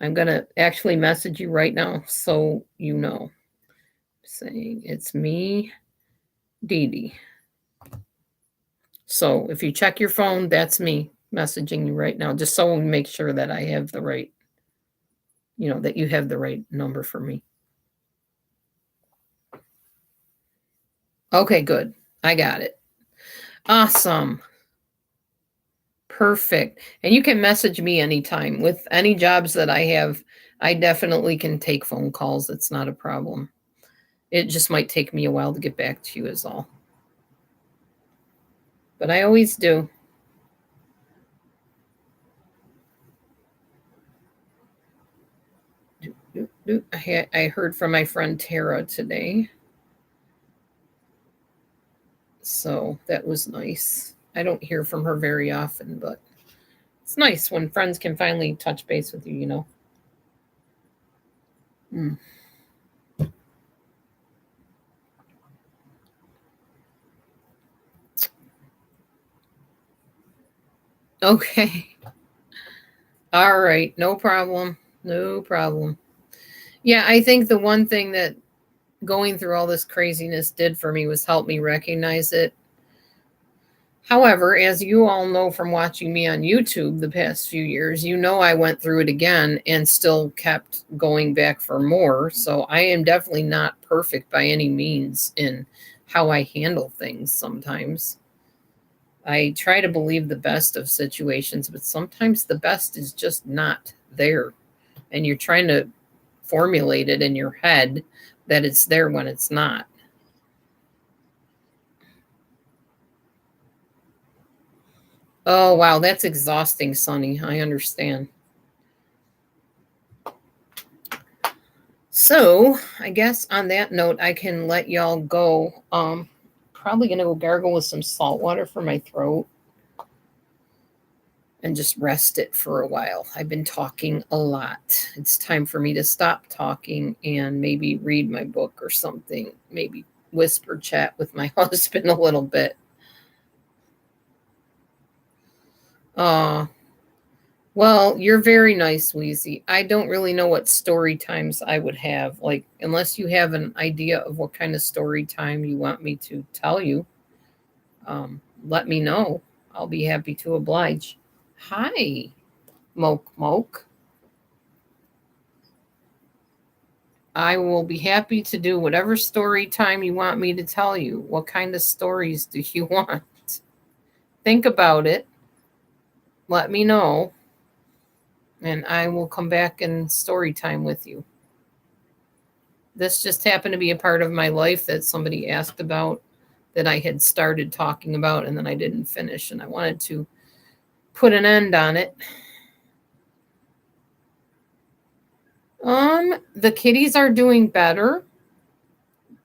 I'm going to actually message you right now so you know. Saying it's me, Dee Dee. So if you check your phone, that's me messaging you right now, just so we make sure that I have the right, that you have the right number for me. Okay, good. I got it. Awesome. Perfect. And you can message me anytime. With any jobs that I have, I definitely can take phone calls. It's not a problem. It just might take me a while to get back to you, is all. But I always do. I heard from my friend Tara today. So that was nice. I don't hear from her very often, but it's nice when friends can finally touch base with you. Mm. Okay. All right. No problem. No problem. Yeah, I think the one thing that going through all this craziness did for me was help me recognize it. However, as you all know from watching me on YouTube the past few years, I went through it again and still kept going back for more. So I am definitely not perfect by any means in how I handle things sometimes. I try to believe the best of situations, but sometimes the best is just not there. And you're trying to formulate it in your head that it's there when it's not. Oh, wow, that's exhausting, Sonny. I understand. So, I guess on that note, I can let y'all go. Probably gonna go gargle with some salt water for my throat and just rest it for a while. I've been talking a lot. It's time for me to stop talking and maybe read my book or something. Maybe whisper chat with my husband a little bit. Well, you're very nice, Wheezy. I don't really know what story times I would have. Like, unless you have an idea of what kind of story time you want me to tell you, let me know. I'll be happy to oblige. Hi, Moke Moke. I will be happy to do whatever story time you want me to tell you. What kind of stories do you want? Think about it. Let me know. And I will come back and story time with you. This just happened to be a part of my life that somebody asked about that I had started talking about and then I didn't finish. And I wanted to put an end on it. The kitties are doing better.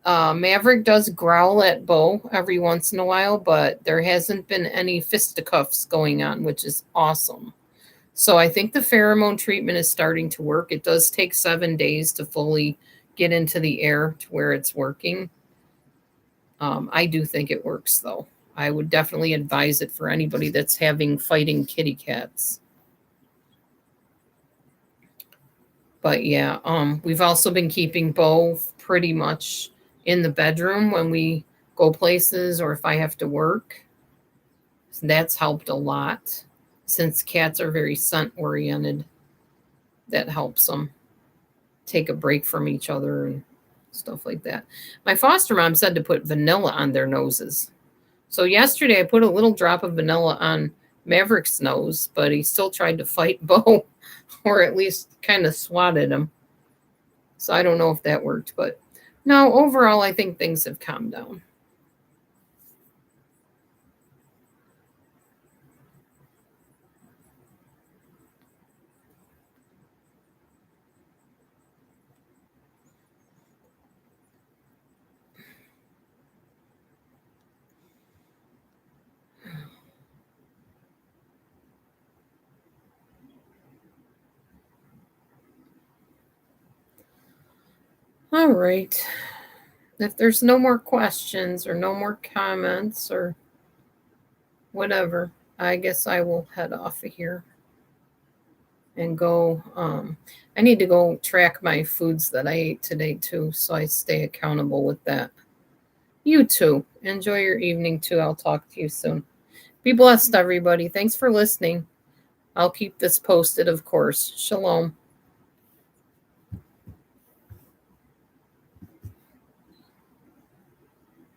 Maverick does growl at Bo every once in a while, but there hasn't been any fisticuffs going on, which is awesome. So I think the pheromone treatment is starting to work. It does take 7 days to fully get into the air to where it's working. I do think it works, though. I would definitely advise it for anybody that's having fighting kitty cats. But yeah, we've also been keeping Bo pretty much in the bedroom when we go places or if I have to work. So that's helped a lot. Since cats are very scent oriented, that helps them take a break from each other and stuff like that. My foster mom said to put vanilla on their noses. So yesterday I put a little drop of vanilla on Maverick's nose, but he still tried to fight Bo, or at least kind of swatted him. So I don't know if that worked, but no, overall I think things have calmed down. All right. If there's no more questions or no more comments or whatever, I guess I will head off of here and go. I need to go track my foods that I ate today too, so I stay accountable with that. You too. Enjoy your evening too. I'll talk to you soon. Be blessed, everybody. Thanks for listening. I'll keep this posted, of course. Shalom.